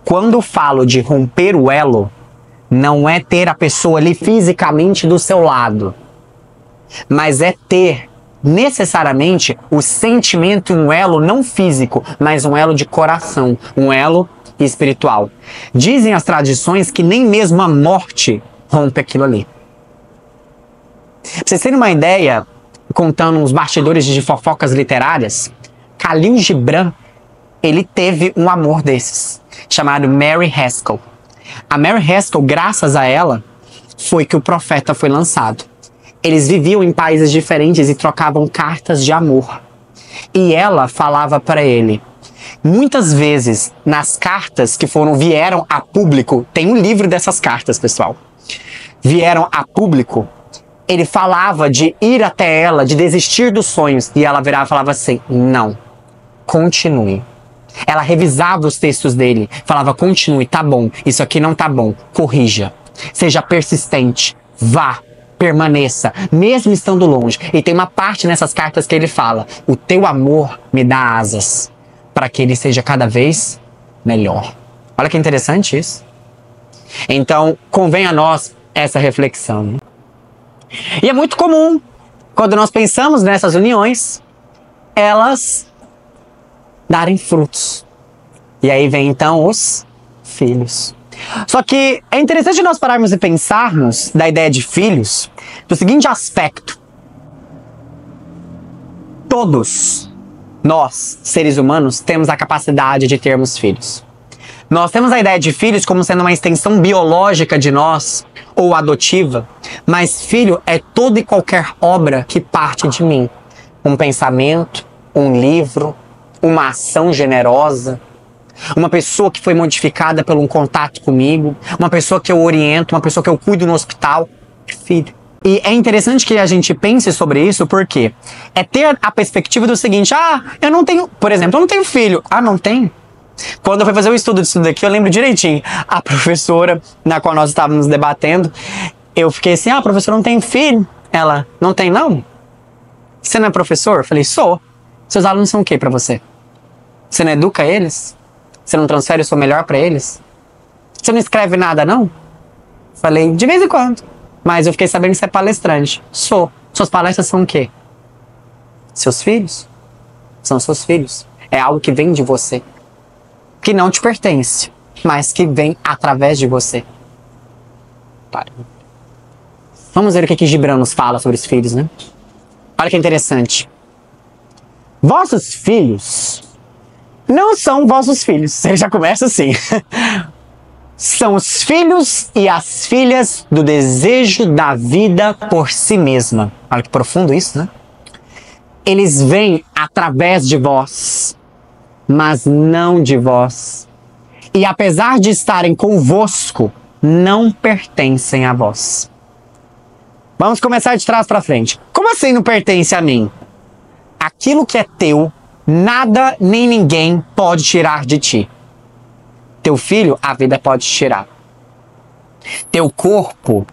quando falo de romper o elo, não é ter a pessoa ali fisicamente do seu lado, mas é ter necessariamente o sentimento, um elo não físico, mas um elo de coração, um elo espiritual. Dizem as tradições que nem mesmo a morte rompe aquilo ali. Pra vocês terem uma ideia, contando uns bastidores de fofocas literárias, Khalil Gibran, ele teve um amor desses, chamado Mary Haskell. A Mary Haskell, graças a ela, foi que o Profeta foi lançado. Eles viviam em países diferentes e trocavam cartas de amor. E ela falava para ele. Muitas vezes, nas cartas que vieram a público, tem um livro dessas cartas, pessoal. Vieram a público, ele falava de ir até ela, de desistir dos sonhos. E ela virava e falava assim, não, continue. Ela revisava os textos dele, falava, continue, tá bom, isso aqui não tá bom, corrija. Seja persistente, vá, permaneça, mesmo estando longe. E tem uma parte nessas cartas que ele fala, o teu amor me dá asas, para que ele seja cada vez melhor. Olha que interessante isso. Então, convém a nós essa reflexão. E é muito comum, quando nós pensamos nessas uniões, elas darem frutos. E aí vem então os filhos. Só que é interessante nós pararmos e pensarmos da ideia de filhos do seguinte aspecto. Todos nós, seres humanos, temos a capacidade de termos filhos. Nós temos a ideia de filhos como sendo uma extensão biológica de nós, ou adotiva, mas filho é toda e qualquer obra que parte de mim. Um pensamento, um livro, uma ação generosa, uma pessoa que foi modificada por um contato comigo, uma pessoa que eu oriento, uma pessoa que eu cuido no hospital, filho. E é interessante que a gente pense sobre isso, porque é ter a perspectiva do seguinte, eu não tenho, por exemplo, eu não tenho filho. Não tenho? Quando eu fui fazer o estudo disso daqui, eu lembro direitinho, a professora na qual nós estávamos debatendo, eu fiquei assim, professora, não tem filho? Ela, não tem não? Você não é professor? Eu falei, sou. Seus alunos são o que pra você? Você não educa eles? Você não transfere o seu melhor pra eles? Você não escreve nada, não? Falei, de vez em quando. Mas eu fiquei sabendo que você é palestrante. Sou. Suas palestras são o quê? Seus filhos? São seus filhos. É algo que vem de você. Que não te pertence, mas que vem através de você. Vamos ver o que Gibran nos fala sobre os filhos, né? Olha que interessante. Vossos filhos não são vossos filhos. Você já começa assim. São os filhos e as filhas do desejo da vida por si mesma. Olha que profundo isso, né? Eles vêm através de vós, mas não de vós. E apesar de estarem convosco, não pertencem a vós. Vamos começar de trás para frente. Como assim não pertence a mim? Aquilo que é teu, nada nem ninguém pode tirar de ti. Teu filho, a vida pode tirar. Teu corpo,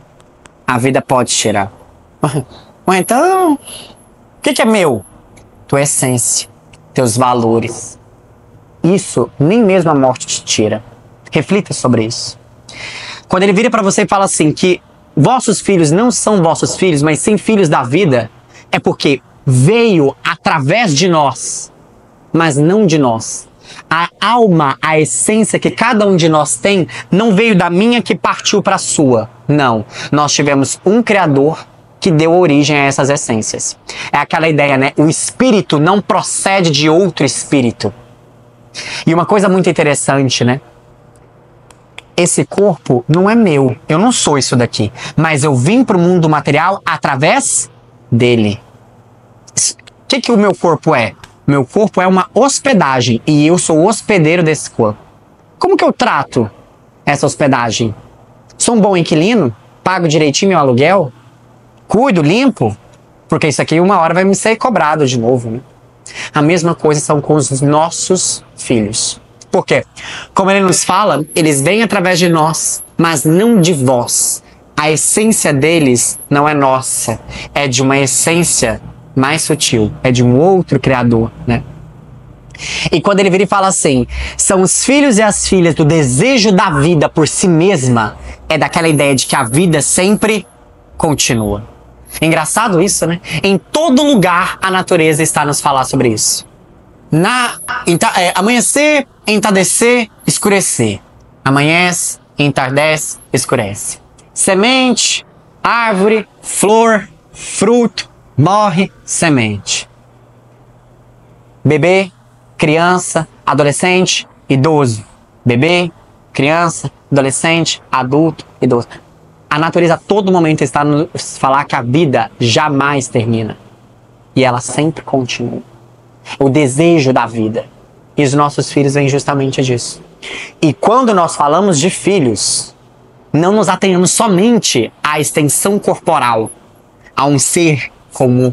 a vida pode tirar. Mas então, o que é meu? Tua essência, teus valores. Isso nem mesmo a morte te tira. Reflita sobre isso. Quando ele vira para você e fala assim, que vossos filhos não são vossos filhos, mas sim filhos da vida, é porque veio através de nós, mas não de nós. A alma, a essência que cada um de nós tem, não veio da minha que partiu para a sua. Não. Nós tivemos um Criador que deu origem a essas essências. É aquela ideia, né? O espírito não procede de outro espírito. E uma coisa muito interessante, né? Esse corpo não é meu. Eu não sou isso daqui. Mas eu vim para o mundo material através dele. O que o meu corpo é? Meu corpo é uma hospedagem e eu sou o hospedeiro desse corpo. Como que eu trato essa hospedagem? Sou um bom inquilino? Pago direitinho meu aluguel? Cuido, limpo? Porque isso aqui uma hora vai me ser cobrado de novo, né? A mesma coisa são com os nossos filhos. Por quê? Como ele nos fala, eles vêm através de nós, mas não de vós. A essência deles não é nossa, é de uma essência mais sutil, é de um outro Criador, né? E quando ele vira e fala assim, são os filhos e as filhas do desejo da vida por si mesma, é daquela ideia de que a vida sempre continua. Engraçado isso, né? Em todo lugar a natureza está a nos falar sobre isso. Amanhecer, entardecer, escurecer. Amanhece, entardece, escurece. Semente, árvore, flor, fruto, morre, semente. Bebê, criança, adolescente, idoso. Bebê, criança, adolescente, adulto, idoso. A natureza a todo momento está a nos falar que a vida jamais termina. E ela sempre continua. O desejo da vida. E os nossos filhos vêm justamente disso. E quando nós falamos de filhos, não nos atenhamos somente à extensão corporal, a um ser como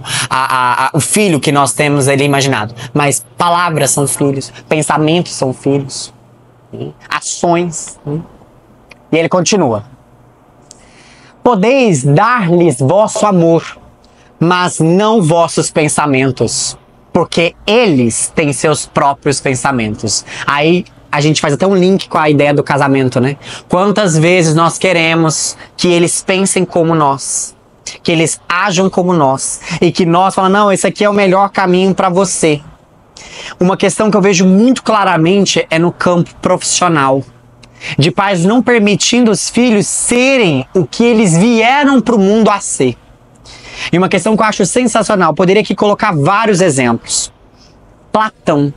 o filho que nós temos ali imaginado. Mas palavras são filhos, pensamentos são filhos, ações. E ele continua. Podeis dar-lhes vosso amor, mas não vossos pensamentos, porque eles têm seus próprios pensamentos. Aí a gente faz até um link com a ideia do casamento, né? Quantas vezes nós queremos que eles pensem como nós, que eles ajam como nós, e que nós falamos, não, esse aqui é o melhor caminho para você. Uma questão que eu vejo muito claramente é no campo profissional. De pais não permitindo os filhos serem o que eles vieram para o mundo a ser. E uma questão que eu acho sensacional, poderia aqui colocar vários exemplos. Platão.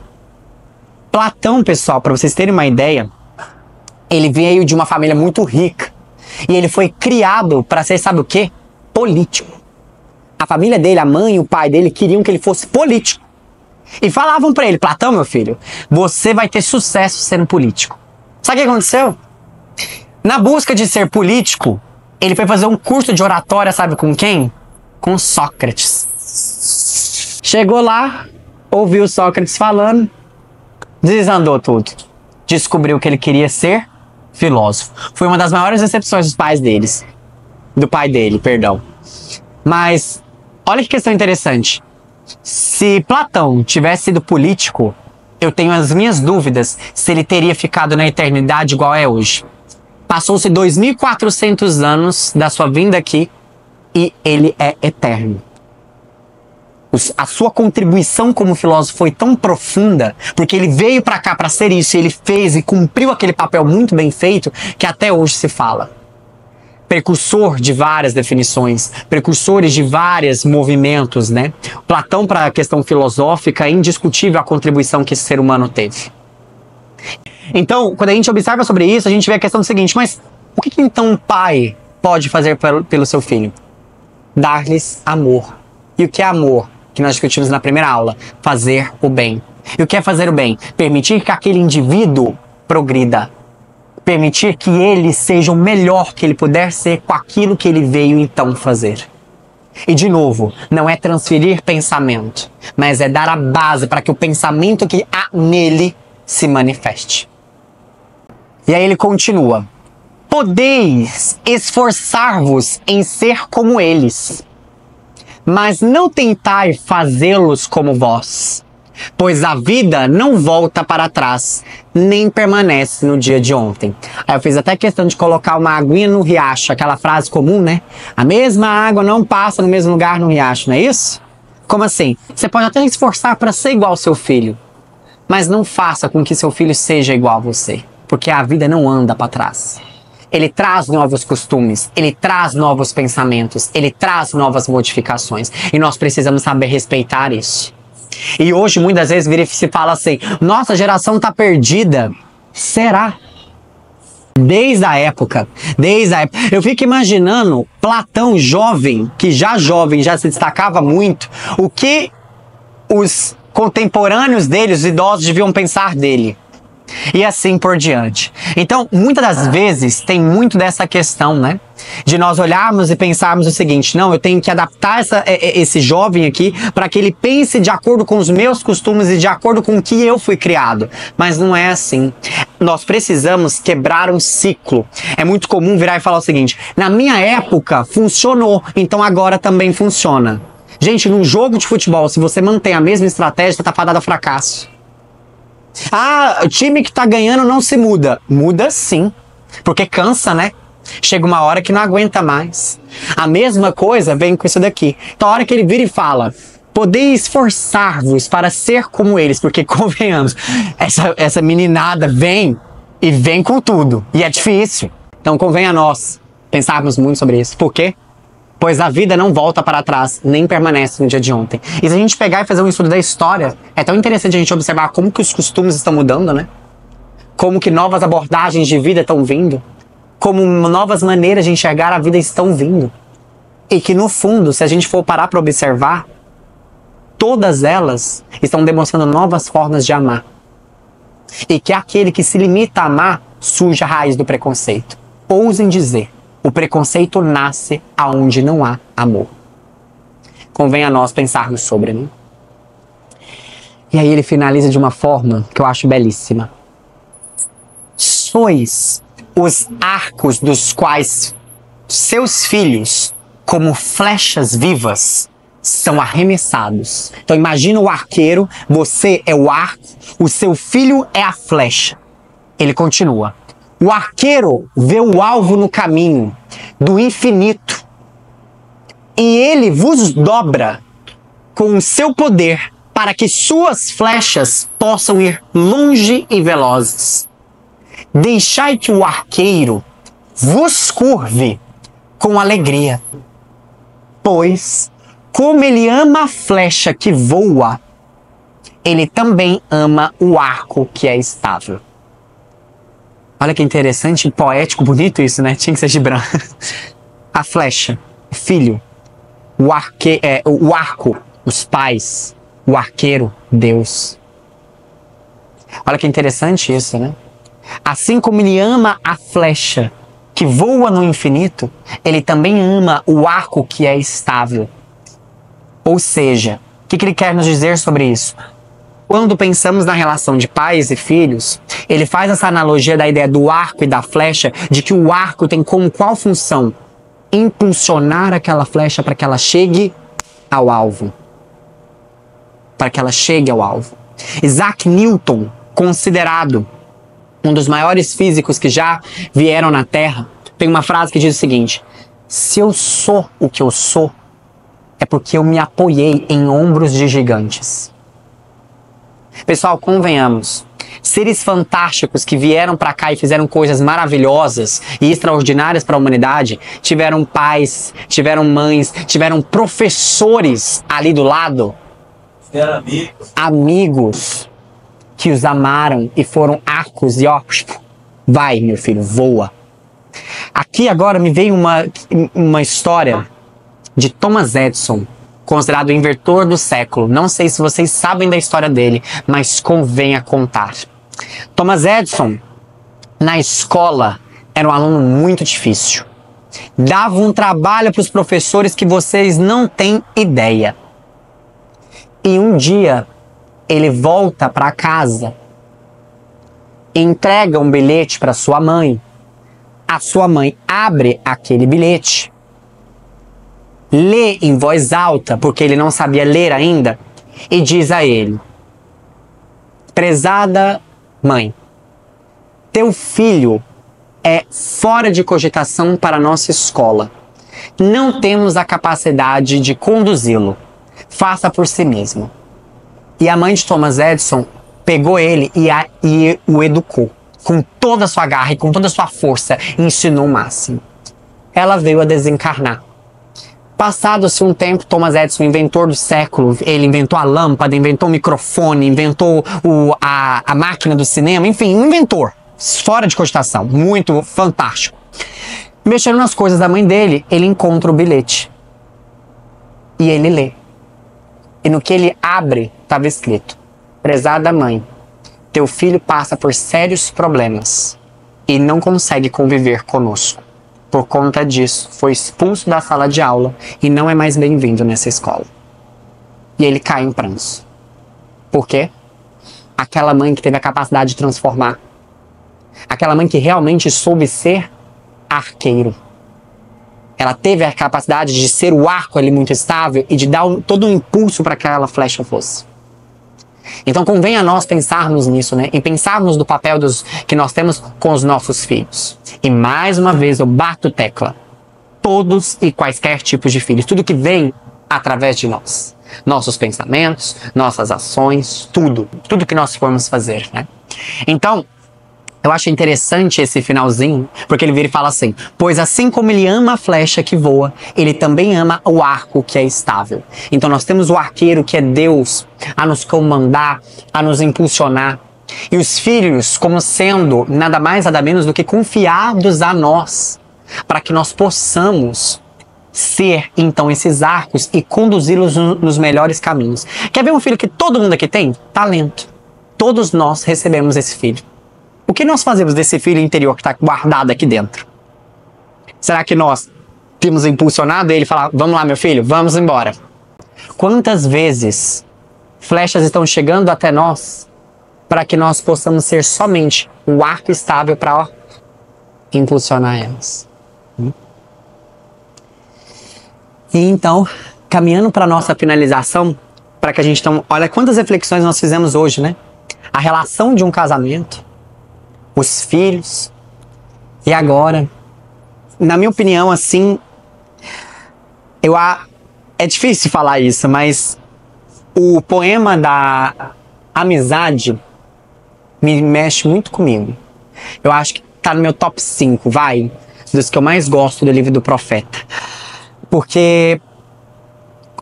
Platão, pessoal, para vocês terem uma ideia, ele veio de uma família muito rica. E ele foi criado para ser, sabe o quê? Político. A família dele, a mãe e o pai dele queriam que ele fosse político. E falavam para ele, Platão, meu filho, você vai ter sucesso sendo político. Sabe o que aconteceu? Na busca de ser político, ele foi fazer um curso de oratória, sabe com quem? Com Sócrates. Chegou lá, ouviu Sócrates falando, desandou tudo. Descobriu que ele queria ser filósofo. Foi uma das maiores decepções dos pais deles. Do pai dele, perdão. Mas, olha que questão interessante. Se Platão tivesse sido político, eu tenho as minhas dúvidas se ele teria ficado na eternidade igual é hoje. Passou-se 2.400 anos da sua vinda aqui e ele é eterno. A sua contribuição como filósofo foi tão profunda, porque ele veio para cá para ser isso, e ele fez e cumpriu aquele papel muito bem feito, que até hoje se fala. Precursor de várias definições, precursores de vários movimentos, né? Platão, para a questão filosófica, é indiscutível a contribuição que esse ser humano teve. Então, quando a gente observa sobre isso, a gente vê a questão do seguinte, mas o que então um pai pode fazer pelo seu filho? Dar-lhes amor. E o que é amor? que nós discutimos na primeira aula: fazer o bem. E o que é fazer o bem? Permitir que aquele indivíduo progrida. Permitir que ele seja o melhor que ele puder ser com aquilo que ele veio então fazer. E de novo, não é transferir pensamento, mas é dar a base para que o pensamento que há nele se manifeste. E aí ele continua: podeis esforçar-vos em ser como eles, mas não tentai fazê-los como vós, pois a vida não volta para trás, nem permanece no dia de ontem. Aí eu fiz até questão de colocar uma aguinha no riacho, aquela frase comum, né? A mesma água não passa no mesmo lugar no riacho, não é isso? Como assim? Você pode até esforçar para ser igual ao seu filho, mas não faça com que seu filho seja igual a você, porque a vida não anda para trás. Ele traz novos costumes, ele traz novos pensamentos, ele traz novas modificações. E nós precisamos saber respeitar isso. E hoje, muitas vezes, vira e se fala assim: nossa geração tá perdida. Será? Desde a época. Eu fico imaginando Platão jovem, que já jovem, já se destacava muito, o que os contemporâneos dele, os idosos, deviam pensar dele. E assim por diante. Então, muitas das vezes, tem muito dessa questão, né? De nós olharmos e pensarmos o seguinte: não, eu tenho que adaptar esse jovem aqui para que ele pense de acordo com os meus costumes e de acordo com o que eu fui criado. Mas não é assim. Nós precisamos quebrar um ciclo. É muito comum virar e falar o seguinte: na minha época funcionou, então agora também funciona. Gente, num jogo de futebol, se você mantém a mesma estratégia, você tá fadado ao fracasso. Ah, o time que tá ganhando não se muda. Muda sim, porque cansa, né? Chega uma hora que não aguenta mais. A mesma coisa vem com isso daqui. Então a hora que ele vira e fala: podeis esforçar-vos para ser como eles, porque convenhamos, essa meninada vem e vem com tudo, e é difícil. Então convém a nós pensarmos muito sobre isso. Por quê? Pois a vida não volta para trás, nem permanece no dia de ontem. E se a gente pegar e fazer um estudo da história, é tão interessante a gente observar como que os costumes estão mudando, né? Como que novas abordagens de vida estão vindo. Como novas maneiras de enxergar a vida estão vindo. E que no fundo, se a gente for parar para observar, todas elas estão demonstrando novas formas de amar. E que aquele que se limita a amar surge a raiz do preconceito. Ousem dizer: o preconceito nasce aonde não há amor. Convém a nós pensarmos sobre, né? E aí ele finaliza de uma forma que eu acho belíssima. Sois os arcos dos quais seus filhos, como flechas vivas, são arremessados. Então imagina o arqueiro, você é o arco, o seu filho é a flecha. Ele continua: o arqueiro vê o alvo no caminho do infinito e ele vos dobra com o seu poder para que suas flechas possam ir longe e velozes. Deixai que o arqueiro vos curve com alegria, pois, como ele ama a flecha que voa, ele também ama o arco que é estável. Olha que interessante, poético, bonito isso, né? Tinha que ser Gibran. A flecha, o filho, o arco, os pais, o arqueiro, Deus. Olha que interessante isso, né? Assim como ele ama a flecha que voa no infinito, ele também ama o arco que é estável. Ou seja, o que ele quer nos dizer sobre isso? Quando pensamos na relação de pais e filhos, ele faz essa analogia da ideia do arco e da flecha, de que o arco tem como qual função? Impulsionar aquela flecha para que ela chegue ao alvo. Para que ela chegue ao alvo. Isaac Newton, considerado um dos maiores físicos que já vieram na Terra, tem uma frase que diz o seguinte: se eu sou o que eu sou, é porque eu me apoiei em ombros de gigantes. Pessoal, convenhamos, seres fantásticos que vieram para cá e fizeram coisas maravilhosas e extraordinárias para a humanidade, tiveram pais, tiveram mães, tiveram professores ali do lado, amigos que os amaram e foram arcos e ó, vai meu filho, voa. Aqui agora me veio uma história de Thomas Edison, considerado o inventor do século. Não sei se vocês sabem da história dele, mas convém a contar. Thomas Edison, na escola, era um aluno muito difícil. Dava um trabalho para os professores que vocês não têm ideia. E um dia, ele volta para casa, entrega um bilhete para sua mãe. A sua mãe abre aquele bilhete, lê em voz alta, porque ele não sabia ler ainda, e diz a ele: prezada mãe, teu filho é fora de cogitação para a nossa escola. Não temos a capacidade de conduzi-lo. Faça por si mesmo. E a mãe de Thomas Edison pegou ele e o educou. Com toda a sua garra e com toda a sua força, ensinou o máximo. Ela veio a desencarnar. Passado-se um tempo, Thomas Edison, inventor do século, ele inventou a lâmpada, inventou o microfone, inventou a máquina do cinema, enfim, um inventor. Fora de cogitação, muito fantástico. Mexendo nas coisas da mãe dele, ele encontra o bilhete. E ele lê. E no que ele abre, estava escrito: prezada mãe, teu filho passa por sérios problemas e não consegue conviver conosco. Por conta disso, foi expulso da sala de aula e não é mais bem-vindo nessa escola. E ele cai em prantos. Por quê? Aquela mãe que teve a capacidade de transformar. Aquela mãe que realmente soube ser arqueiro. Ela teve a capacidade de ser o arco ali muito estável e de dar todo um impulso para que aquela flecha fosse. Então convém a nós pensarmos nisso, né? E pensarmos do papel que nós temos com os nossos filhos. E mais uma vez eu bato tecla. Todos e quaisquer tipos de filhos. Tudo que vem através de nós. Nossos pensamentos, nossas ações, tudo. Tudo que nós formos fazer, né? Então, eu acho interessante esse finalzinho, porque ele vira e fala assim: pois assim como ele ama a flecha que voa, ele também ama o arco que é estável. Então nós temos o arqueiro, que é Deus, a nos comandar, a nos impulsionar. E os filhos como sendo nada mais, nada menos do que confiados a nós, para que nós possamos ser, então, esses arcos e conduzi-los nos melhores caminhos. Quer ver um filho que todo mundo aqui tem? Talento. Todos nós recebemos esse filho. O que nós fazemos desse filho interior que está guardado aqui dentro? Será que nós temos impulsionado ele e falar: vamos lá, meu filho, vamos embora? Quantas vezes flechas estão chegando até nós para que nós possamos ser somente o arco estável para impulsionar elas? E então, caminhando para a nossa finalização, para que a gente então, olha quantas reflexões nós fizemos hoje, né? A relação de um casamento, os filhos, e agora, na minha opinião, assim, é difícil falar isso, mas o poema da amizade me mexe muito comigo. Eu acho que tá no meu top 5, dos que eu mais gosto do livro do Profeta. Porque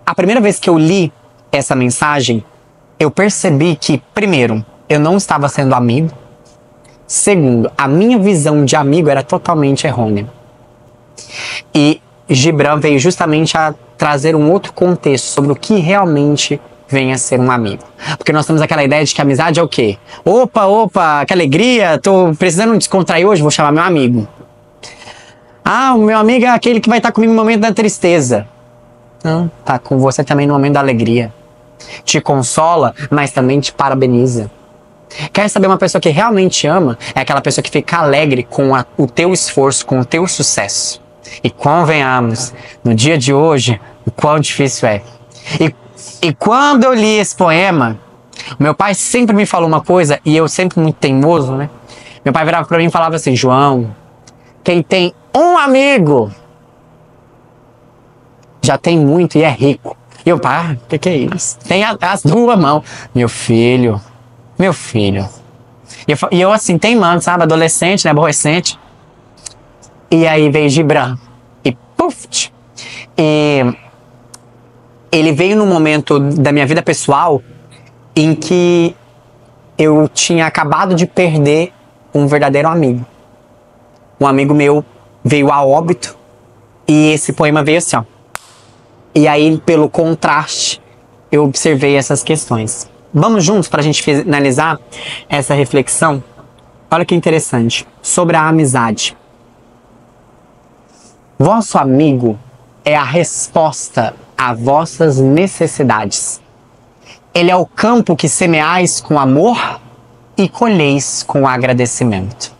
a primeira vez que eu li essa mensagem, eu percebi que, primeiro, eu não estava sendo amigo. Segundo, a minha visão de amigo era totalmente errônea. E Gibran veio justamente a trazer um outro contexto sobre o que realmente vem a ser um amigo. Porque nós temos aquela ideia de que amizade é o quê? Opa, que alegria, tô precisando descontrair hoje, vou chamar meu amigo. Ah, o meu amigo é aquele que vai estar comigo no momento da tristeza. Não, tá com você também no momento da alegria. Te consola, mas também te parabeniza. Quer saber uma pessoa que realmente ama? É aquela pessoa que fica alegre com o teu esforço, com o teu sucesso. E convenhamos, no dia de hoje, o quão difícil é. E quando eu li esse poema, meu pai sempre me falou uma coisa, e eu sempre muito teimoso, né? Meu pai virava pra mim e falava assim: João, quem tem um amigo já tem muito e é rico. E eu, pá, o que é isso? Tem as duas mãos. Meu filho. E eu assim, teimando, sabe? Adolescente, né? Aborrecente. E aí veio Gibran. E puf! E ele veio num momento da minha vida pessoal em que eu tinha acabado de perder um verdadeiro amigo. Um amigo meu veio a óbito e esse poema veio assim, ó. E aí, pelo contraste, eu observei essas questões. Vamos juntos para a gente finalizar essa reflexão? Olha que interessante. Sobre a amizade. Vosso amigo é a resposta a vossas necessidades. Ele é o campo que semeais com amor e colheis com agradecimento.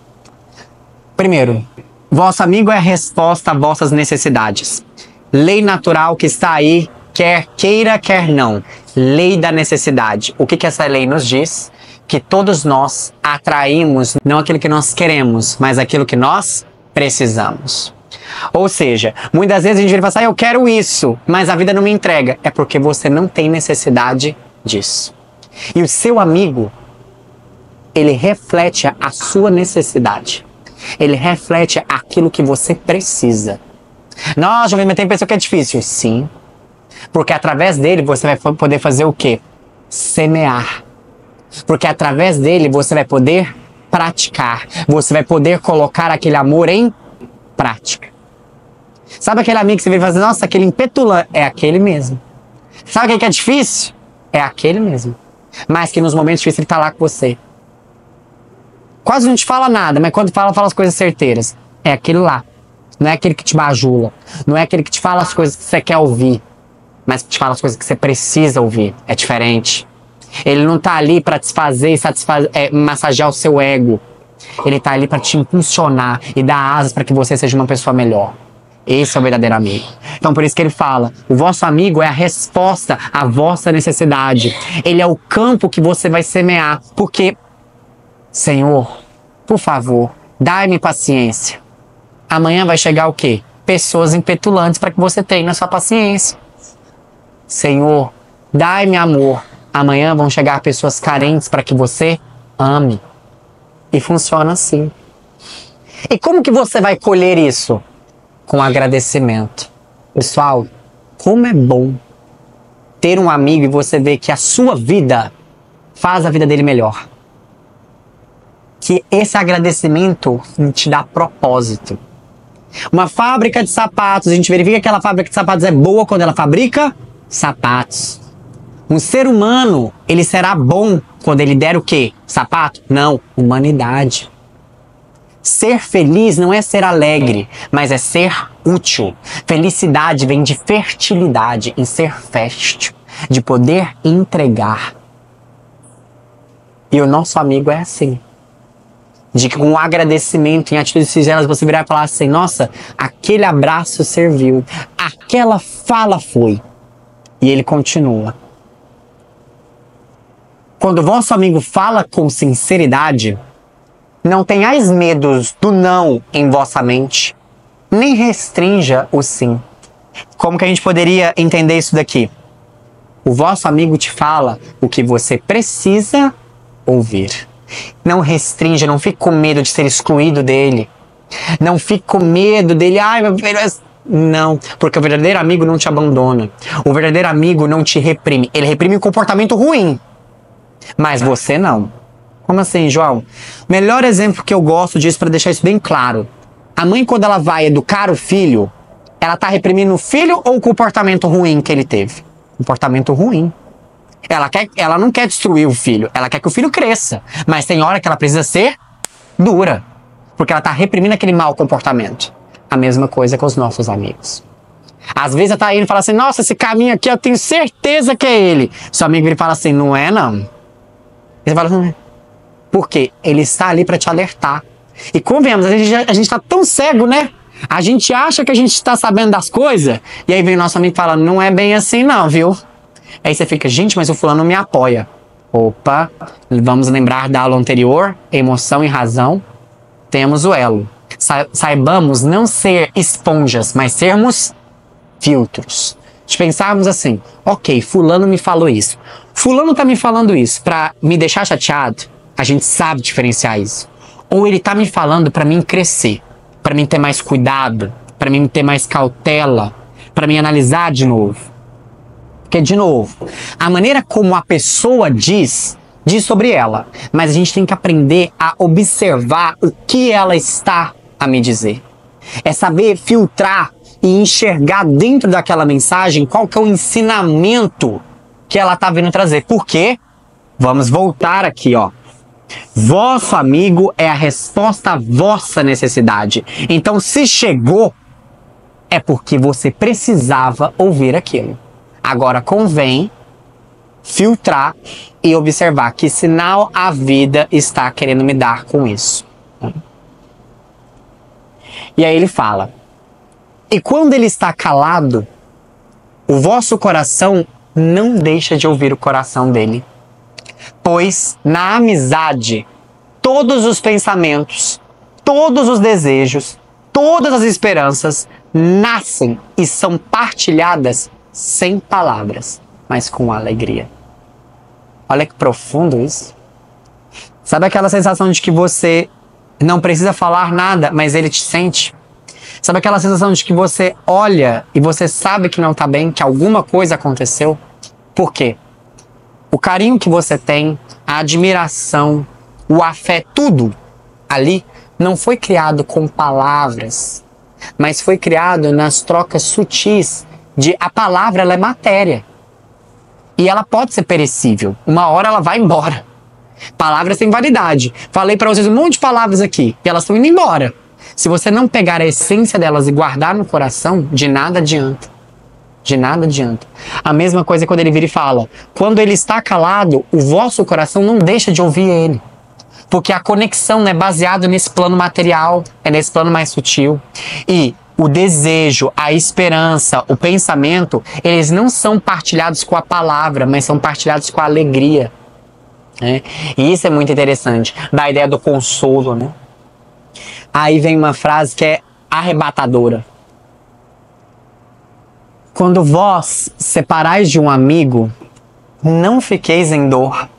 Primeiro, vosso amigo é a resposta a vossas necessidades. Lei natural que está aí, quer queira, quer não. Lei da necessidade. O que essa lei nos diz? Que todos nós atraímos não aquilo que nós queremos, mas aquilo que nós precisamos. Ou seja, muitas vezes a gente vira e fala assim, eu quero isso, mas a vida não me entrega. É porque você não tem necessidade disso. E o seu amigo, ele reflete a sua necessidade. Ele reflete aquilo que você precisa. Nossa, Jovem, mas tem pessoa que é difícil. Sim. Porque através dele você vai poder fazer o quê? Semear. Porque através dele você vai poder praticar. Você vai poder colocar aquele amor em prática. Sabe aquele amigo que você vira e fala assim, nossa, aquele impetulante, é aquele mesmo. Sabe aquele que é difícil? É aquele mesmo. Mas que nos momentos difíceis ele tá lá com você. Quase não te fala nada, mas quando fala as coisas certeiras. É aquele lá. Não é aquele que te bajula. Não é aquele que te fala as coisas que você quer ouvir. Mas que te fala as coisas que você precisa ouvir. É diferente. Ele não tá ali para te fazer e massagear o seu ego. Ele tá ali para te impulsionar e dar asas para que você seja uma pessoa melhor. Esse é o verdadeiro amigo. Então por isso que ele fala, o vosso amigo é a resposta à vossa necessidade. Ele é o campo que você vai semear. Porque, Senhor, por favor, dai-me paciência. Amanhã vai chegar o quê? Pessoas impetulantes para que você treine a sua paciência. Senhor, dai-me amor. Amanhã vão chegar pessoas carentes para que você ame. E funciona assim. E como que você vai colher isso? Com agradecimento. Pessoal, como é bom ter um amigo e você ver que a sua vida faz a vida dele melhor. Que esse agradecimento te dá propósito. Uma fábrica de sapatos, a gente verifica que aquela fábrica de sapatos é boa quando ela fabrica sapatos. Um ser humano, ele será bom quando ele der o quê? Sapato? Não, humanidade. Ser feliz não é ser alegre, mas é ser útil. Felicidade vem de fertilidade, em ser fértil, de poder entregar. E o nosso amigo é assim. De que com um agradecimento, em atitudes singelas, você virar e falar assim, nossa, aquele abraço serviu, aquela fala foi. E ele continua. Quando o vosso amigo fala com sinceridade, não tenhais medos do não em vossa mente, nem restrinja o sim. Como que a gente poderia entender isso daqui? O vosso amigo te fala o que você precisa ouvir. Não restrinja, não fique com medo de ser excluído dele. Não fique com medo dele, ai meu filho, não, porque o verdadeiro amigo não te abandona. O verdadeiro amigo não te reprime. Ele reprime o comportamento ruim, mas você não. Como assim, João? Melhor exemplo que eu gosto disso para deixar isso bem claro. A mãe, quando ela vai educar o filho, ela tá reprimindo o filho ou o comportamento ruim que ele teve? Comportamento ruim. Ela não quer destruir o filho, ela quer que o filho cresça. Mas tem hora que ela precisa ser dura, porque ela tá reprimindo aquele mau comportamento. A mesma coisa com os nossos amigos. Às vezes ela tá indo e fala assim, nossa, esse caminho aqui eu tenho certeza que é ele. Seu amigo ele fala assim, não é não. E você fala assim, por quê? Ele está ali para te alertar. E convenhamos, a gente tá tão cego, né? A gente acha que a gente está sabendo das coisas, e aí vem o nosso amigo e fala, não é bem assim não, viu? Aí você fica, gente, mas o fulano me apoia. Opa, vamos lembrar da aula anterior, emoção e razão, temos o elo. Saibamos não ser esponjas, mas sermos filtros. De pensarmos assim, ok, fulano me falou isso. Fulano tá me falando isso pra me deixar chateado. A gente sabe diferenciar isso. Ou ele tá me falando pra mim crescer, pra mim ter mais cuidado, pra mim ter mais cautela, pra mim analisar de novo. Porque, de novo, a maneira como a pessoa diz sobre ela. Mas a gente tem que aprender a observar o que ela está a me dizer. É saber filtrar e enxergar dentro daquela mensagem qual que é o ensinamento que ela tá vindo trazer. Por quê? Vamos voltar aqui, ó. Vosso amigo é a resposta à vossa necessidade. Então, se chegou, é porque você precisava ouvir aquilo. Agora convém filtrar e observar que sinal a vida está querendo me dar com isso. E aí ele fala: e quando ele está calado, o vosso coração não deixa de ouvir o coração dele. Pois na amizade, todos os pensamentos, todos os desejos, todas as esperanças nascem e são partilhadas sem palavras, mas com alegria. Olha que profundo isso. Sabe aquela sensação de que você não precisa falar nada, mas ele te sente? Sabe aquela sensação de que você olha e você sabe que não tá bem, que alguma coisa aconteceu? Por quê? O carinho que você tem, a admiração, o afeto, tudo ali não foi criado com palavras, mas foi criado nas trocas sutis de a palavra, ela é matéria. E ela pode ser perecível. Uma hora ela vai embora. Palavras têm validade. Falei para vocês um monte de palavras aqui e elas estão indo embora. Se você não pegar a essência delas e guardar no coração, de nada adianta. De nada adianta. A mesma coisa quando ele vira e fala: quando ele está calado, o vosso coração não deixa de ouvir ele. Porque a conexão não é baseada nesse plano material, é nesse plano mais sutil. E o desejo, a esperança, o pensamento, eles não são partilhados com a palavra, mas são partilhados com a alegria. Né? E isso é muito interessante, da ideia do consolo, né? Aí vem uma frase que é arrebatadora. Quando vós separais de um amigo, não fiqueis em dor,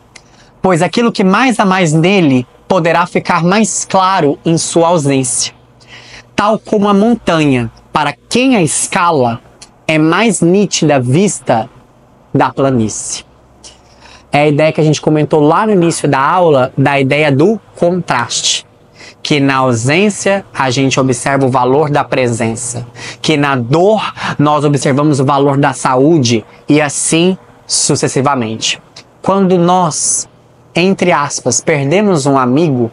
pois aquilo que mais amais nele poderá ficar mais claro em sua ausência. Tal como a montanha, para quem a escala, é mais nítida a vista da planície. É a ideia que a gente comentou lá no início da aula, da ideia do contraste. Que na ausência a gente observa o valor da presença. Que na dor nós observamos o valor da saúde e assim sucessivamente. Quando nós, entre aspas, perdemos um amigo,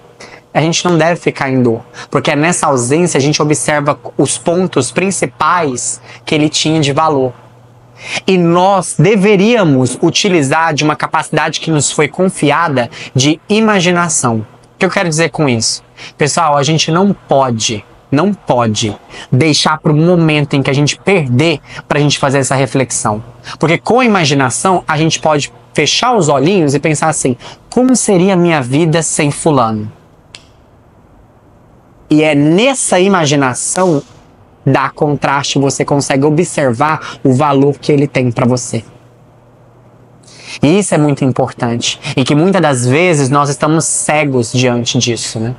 a gente não deve ficar em dor. Porque nessa ausência a gente observa os pontos principais que ele tinha de valor. E nós deveríamos utilizar de uma capacidade que nos foi confiada de imaginação. O que eu quero dizer com isso? Pessoal, a gente não pode deixar para o momento em que a gente perder para a gente fazer essa reflexão. Porque com a imaginação a gente pode fechar os olhinhos e pensar assim: como seria a minha vida sem fulano? E é nessa imaginação da contraste você consegue observar o valor que ele tem para você. E isso é muito importante. E que muitas das vezes nós estamos cegos diante disso, né?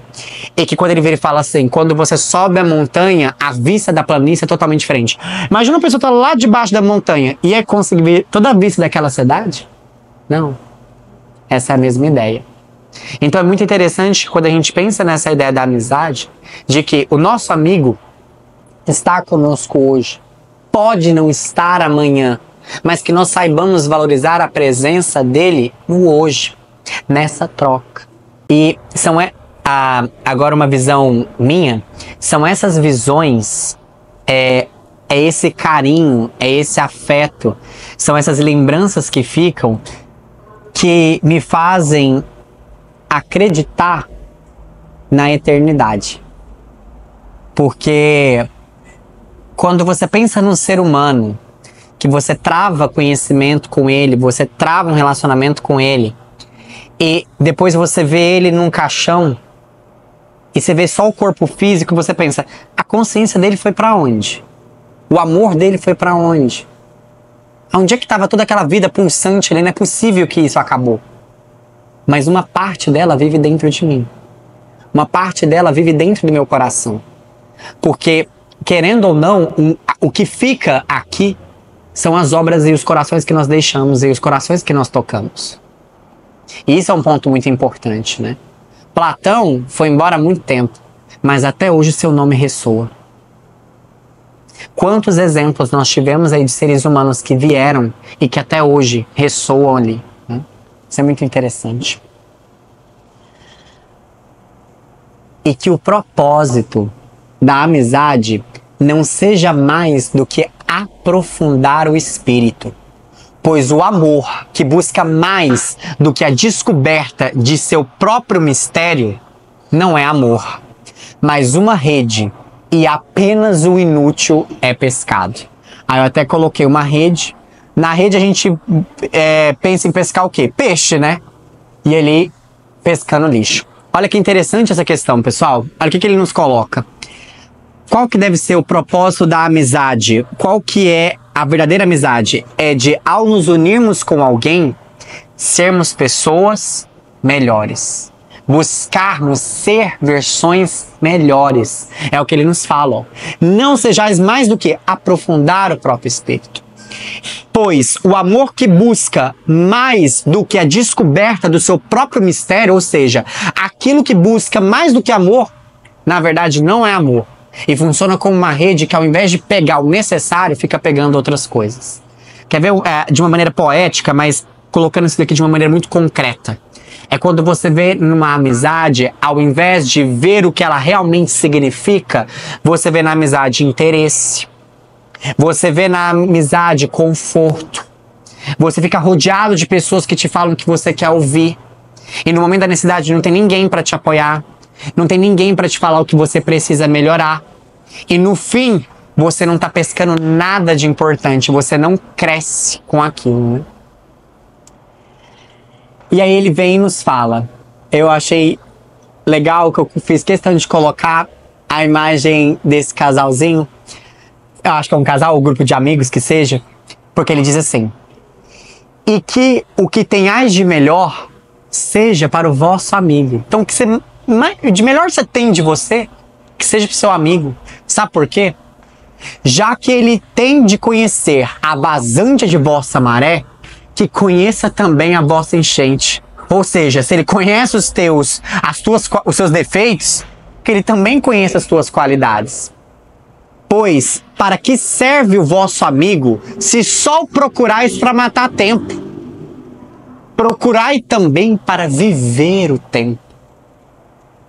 E que quando ele vira e fala assim: quando você sobe a montanha, a vista da planície é totalmente diferente. Imagina uma pessoa estar lá debaixo da montanha e é conseguir ver toda a vista daquela cidade? Não. Essa é a mesma ideia. Então é muito interessante quando a gente pensa nessa ideia da amizade, de que o nosso amigo está conosco hoje, pode não estar amanhã, mas que nós saibamos valorizar a presença dele no hoje, nessa troca. E agora uma visão minha, são essas visões, é esse carinho, é esse afeto, são essas lembranças que ficam, que me fazem acreditar na eternidade. Porque quando você pensa num ser humano, que você trava conhecimento com ele, você trava um relacionamento com ele, e depois você vê ele num caixão, e você vê só o corpo físico, você pensa: a consciência dele foi para onde? O amor dele foi para onde? Onde é que estava toda aquela vida pulsante ali? Não é possível que isso acabou. Mas uma parte dela vive dentro de mim. Uma parte dela vive dentro do meu coração. Porque, querendo ou não, o que fica aqui são as obras e os corações que nós deixamos e os corações que nós tocamos. E isso é um ponto muito importante, né? Platão foi embora há muito tempo, mas até hoje seu nome ressoa. Quantos exemplos nós tivemos aí de seres humanos que vieram e que até hoje ressoam ali, né? Isso é muito interessante. E que o propósito da amizade não seja mais do que aprofundar o espírito. Pois o amor, que busca mais do que a descoberta de seu próprio mistério, não é amor, mas uma rede, e apenas o inútil é pescado. Aí eu até coloquei uma rede. Na rede a gente pensa em pescar o quê? Peixe, né? E ele pescando lixo. Olha que interessante essa questão, pessoal. Olha o que ele nos coloca. Qual que deve ser o propósito da amizade? Qual que é a verdadeira amizade? É de, ao nos unirmos com alguém, sermos pessoas melhores. Buscarmos ser versões melhores. É o que ele nos fala. Ó. Não sejais mais do que aprofundar o próprio espírito. Pois o amor que busca mais do que a descoberta do seu próprio mistério, ou seja, aquilo que busca mais do que amor, na verdade não é amor. E funciona como uma rede que, ao invés de pegar o necessário, fica pegando outras coisas. Quer ver de uma maneira poética, mas colocando isso daqui de uma maneira muito concreta? É quando você vê numa amizade, ao invés de ver o que ela realmente significa, você vê na amizade interesse. Você vê na amizade conforto. Você fica rodeado de pessoas que te falam o que você quer ouvir. E no momento da necessidade não tem ninguém para te apoiar. Não tem ninguém para te falar o que você precisa melhorar. E no fim, você não está pescando nada de importante. Você não cresce com aquilo, né? E aí ele vem e nos fala. Eu achei legal que eu fiz questão de colocar a imagem desse casalzinho. Eu acho que é um casal ou grupo de amigos que seja. Porque ele diz assim. E que o que tenhais de melhor seja para o vosso amigo. Então o que você... de melhor você tem de você, que seja pro seu amigo. Sabe por quê? Já que ele tem de conhecer a vazante de vossa maré, que conheça também a vossa enchente. Ou seja, se ele conhece os seus defeitos, que ele também conheça as tuas qualidades. Pois, para que serve o vosso amigo, se só o procurais para matar tempo? Procurai também para viver o tempo.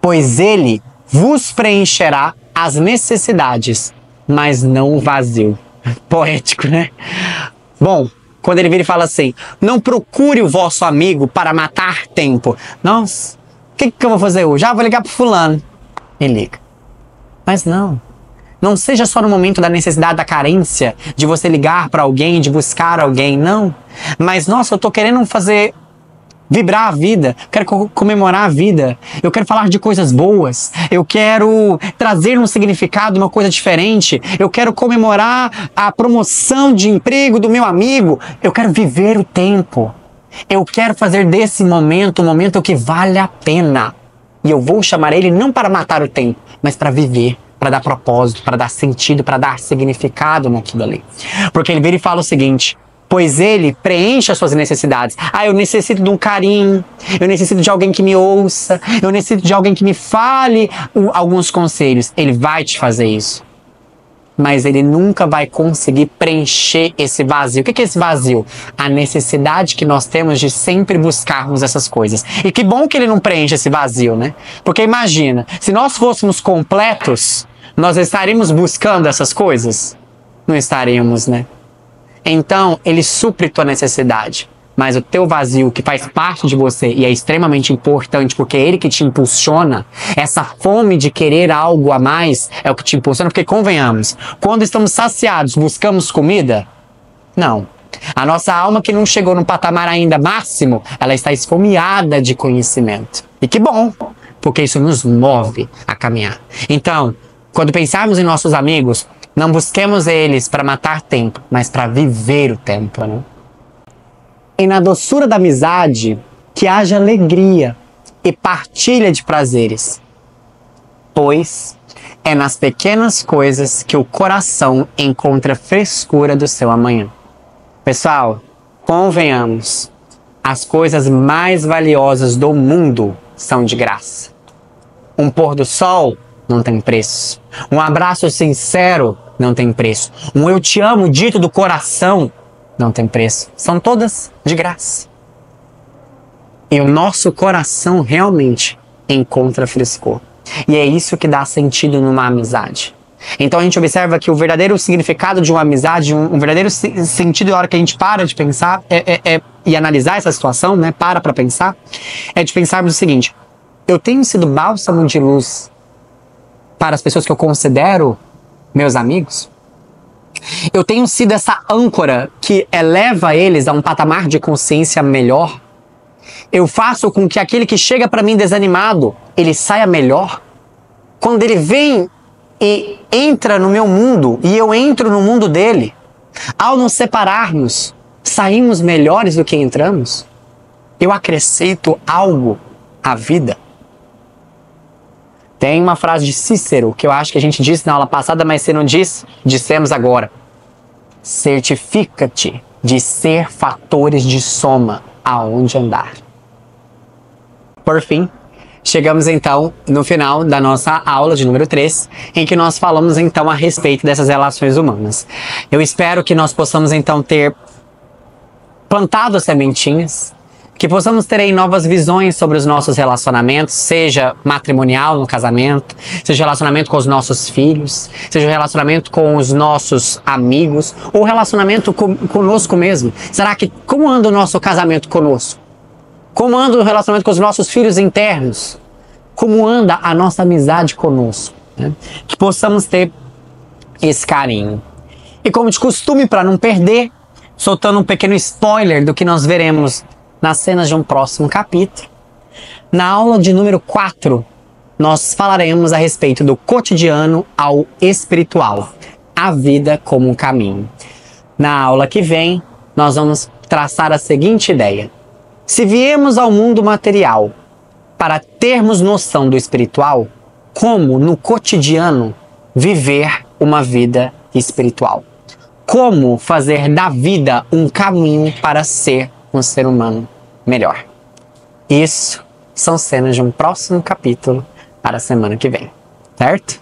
Pois ele vos preencherá as necessidades, mas não o vazio. Poético, né? Bom, quando ele vira e fala assim, não procure o vosso amigo para matar tempo. Nossa, o que eu vou fazer hoje? Ah, vou ligar pro fulano. E liga. Mas não. Não seja só no momento da necessidade, da carência, de você ligar para alguém, de buscar alguém, não. Mas, nossa, eu tô querendo fazer... vibrar a vida, eu quero comemorar a vida, eu quero falar de coisas boas, eu quero trazer um significado, uma coisa diferente, eu quero comemorar a promoção de emprego do meu amigo, eu quero viver o tempo, eu quero fazer desse momento um momento que vale a pena. E eu vou chamar ele não para matar o tempo, mas para viver, para dar propósito, para dar sentido, para dar significado naquilo ali. Porque ele vira e fala o seguinte... Pois ele preenche as suas necessidades. Ah, eu necessito de um carinho, eu necessito de alguém que me ouça, eu necessito de alguém que me fale alguns conselhos. Ele vai te fazer isso. Mas ele nunca vai conseguir preencher esse vazio. O que é esse vazio? A necessidade que nós temos de sempre buscarmos essas coisas. E que bom que ele não preenche esse vazio, né? Porque imagina, se nós fôssemos completos, nós estaríamos buscando essas coisas? Não estaríamos, né? Então, ele supre tua necessidade. Mas o teu vazio, que faz parte de você e é extremamente importante, porque é ele que te impulsiona, essa fome de querer algo a mais é o que te impulsiona, porque convenhamos, quando estamos saciados, buscamos comida? Não. A nossa alma que não chegou no patamar ainda máximo, ela está esfomeada de conhecimento. E que bom, porque isso nos move a caminhar. Então, quando pensarmos em nossos amigos, não busquemos eles para matar tempo, mas para viver o tempo, né? E na doçura da amizade, que haja alegria e partilha de prazeres. Pois é nas pequenas coisas que o coração encontra frescura do seu amanhã. Pessoal, convenhamos, as coisas mais valiosas do mundo são de graça. Um pôr do sol não tem preço. Um abraço sincero não tem preço. Um eu te amo dito do coração não tem preço. São todas de graça. E o nosso coração realmente encontra frescor. E é isso que dá sentido numa amizade. Então a gente observa que o verdadeiro significado de uma amizade, um verdadeiro sentido na hora que a gente para de pensar e analisar essa situação, né? Para pensar, é de pensarmos o seguinte: eu tenho sido bálsamo de luz para as pessoas que eu considero meus amigos? Eu tenho sido essa âncora que eleva eles a um patamar de consciência melhor? Eu faço com que aquele que chega para mim desanimado, ele saia melhor? Quando ele vem e entra no meu mundo e eu entro no mundo dele, ao nos separarmos, saímos melhores do que entramos? Eu acrescento algo à vida? Tem uma frase de Cícero que eu acho que a gente disse na aula passada, mas se não disse, dissemos agora. Certifica-te de ser fatores de soma aonde andar. Por fim, chegamos então no final da nossa aula de número 3, em que nós falamos então a respeito dessas relações humanas. Eu espero que nós possamos então ter plantado as sementinhas, que possamos ter aí novas visões sobre os nossos relacionamentos, seja matrimonial no casamento, seja relacionamento com os nossos filhos, seja relacionamento com os nossos amigos, ou relacionamento conosco mesmo. Será que, como anda o nosso casamento conosco? Como anda o relacionamento com os nossos filhos internos? Como anda a nossa amizade conosco? Né? Que possamos ter esse carinho. E como de costume, para não perder, soltando um pequeno spoiler do que nós veremos nas cenas de um próximo capítulo, na aula de número 4, nós falaremos a respeito do cotidiano ao espiritual, a vida como um caminho. Na aula que vem, nós vamos traçar a seguinte ideia: se viemos ao mundo material para termos noção do espiritual, como no cotidiano viver uma vida espiritual? Como fazer da vida um caminho para ser um ser humano melhor? Isso são cenas de um próximo capítulo para a semana que vem, certo?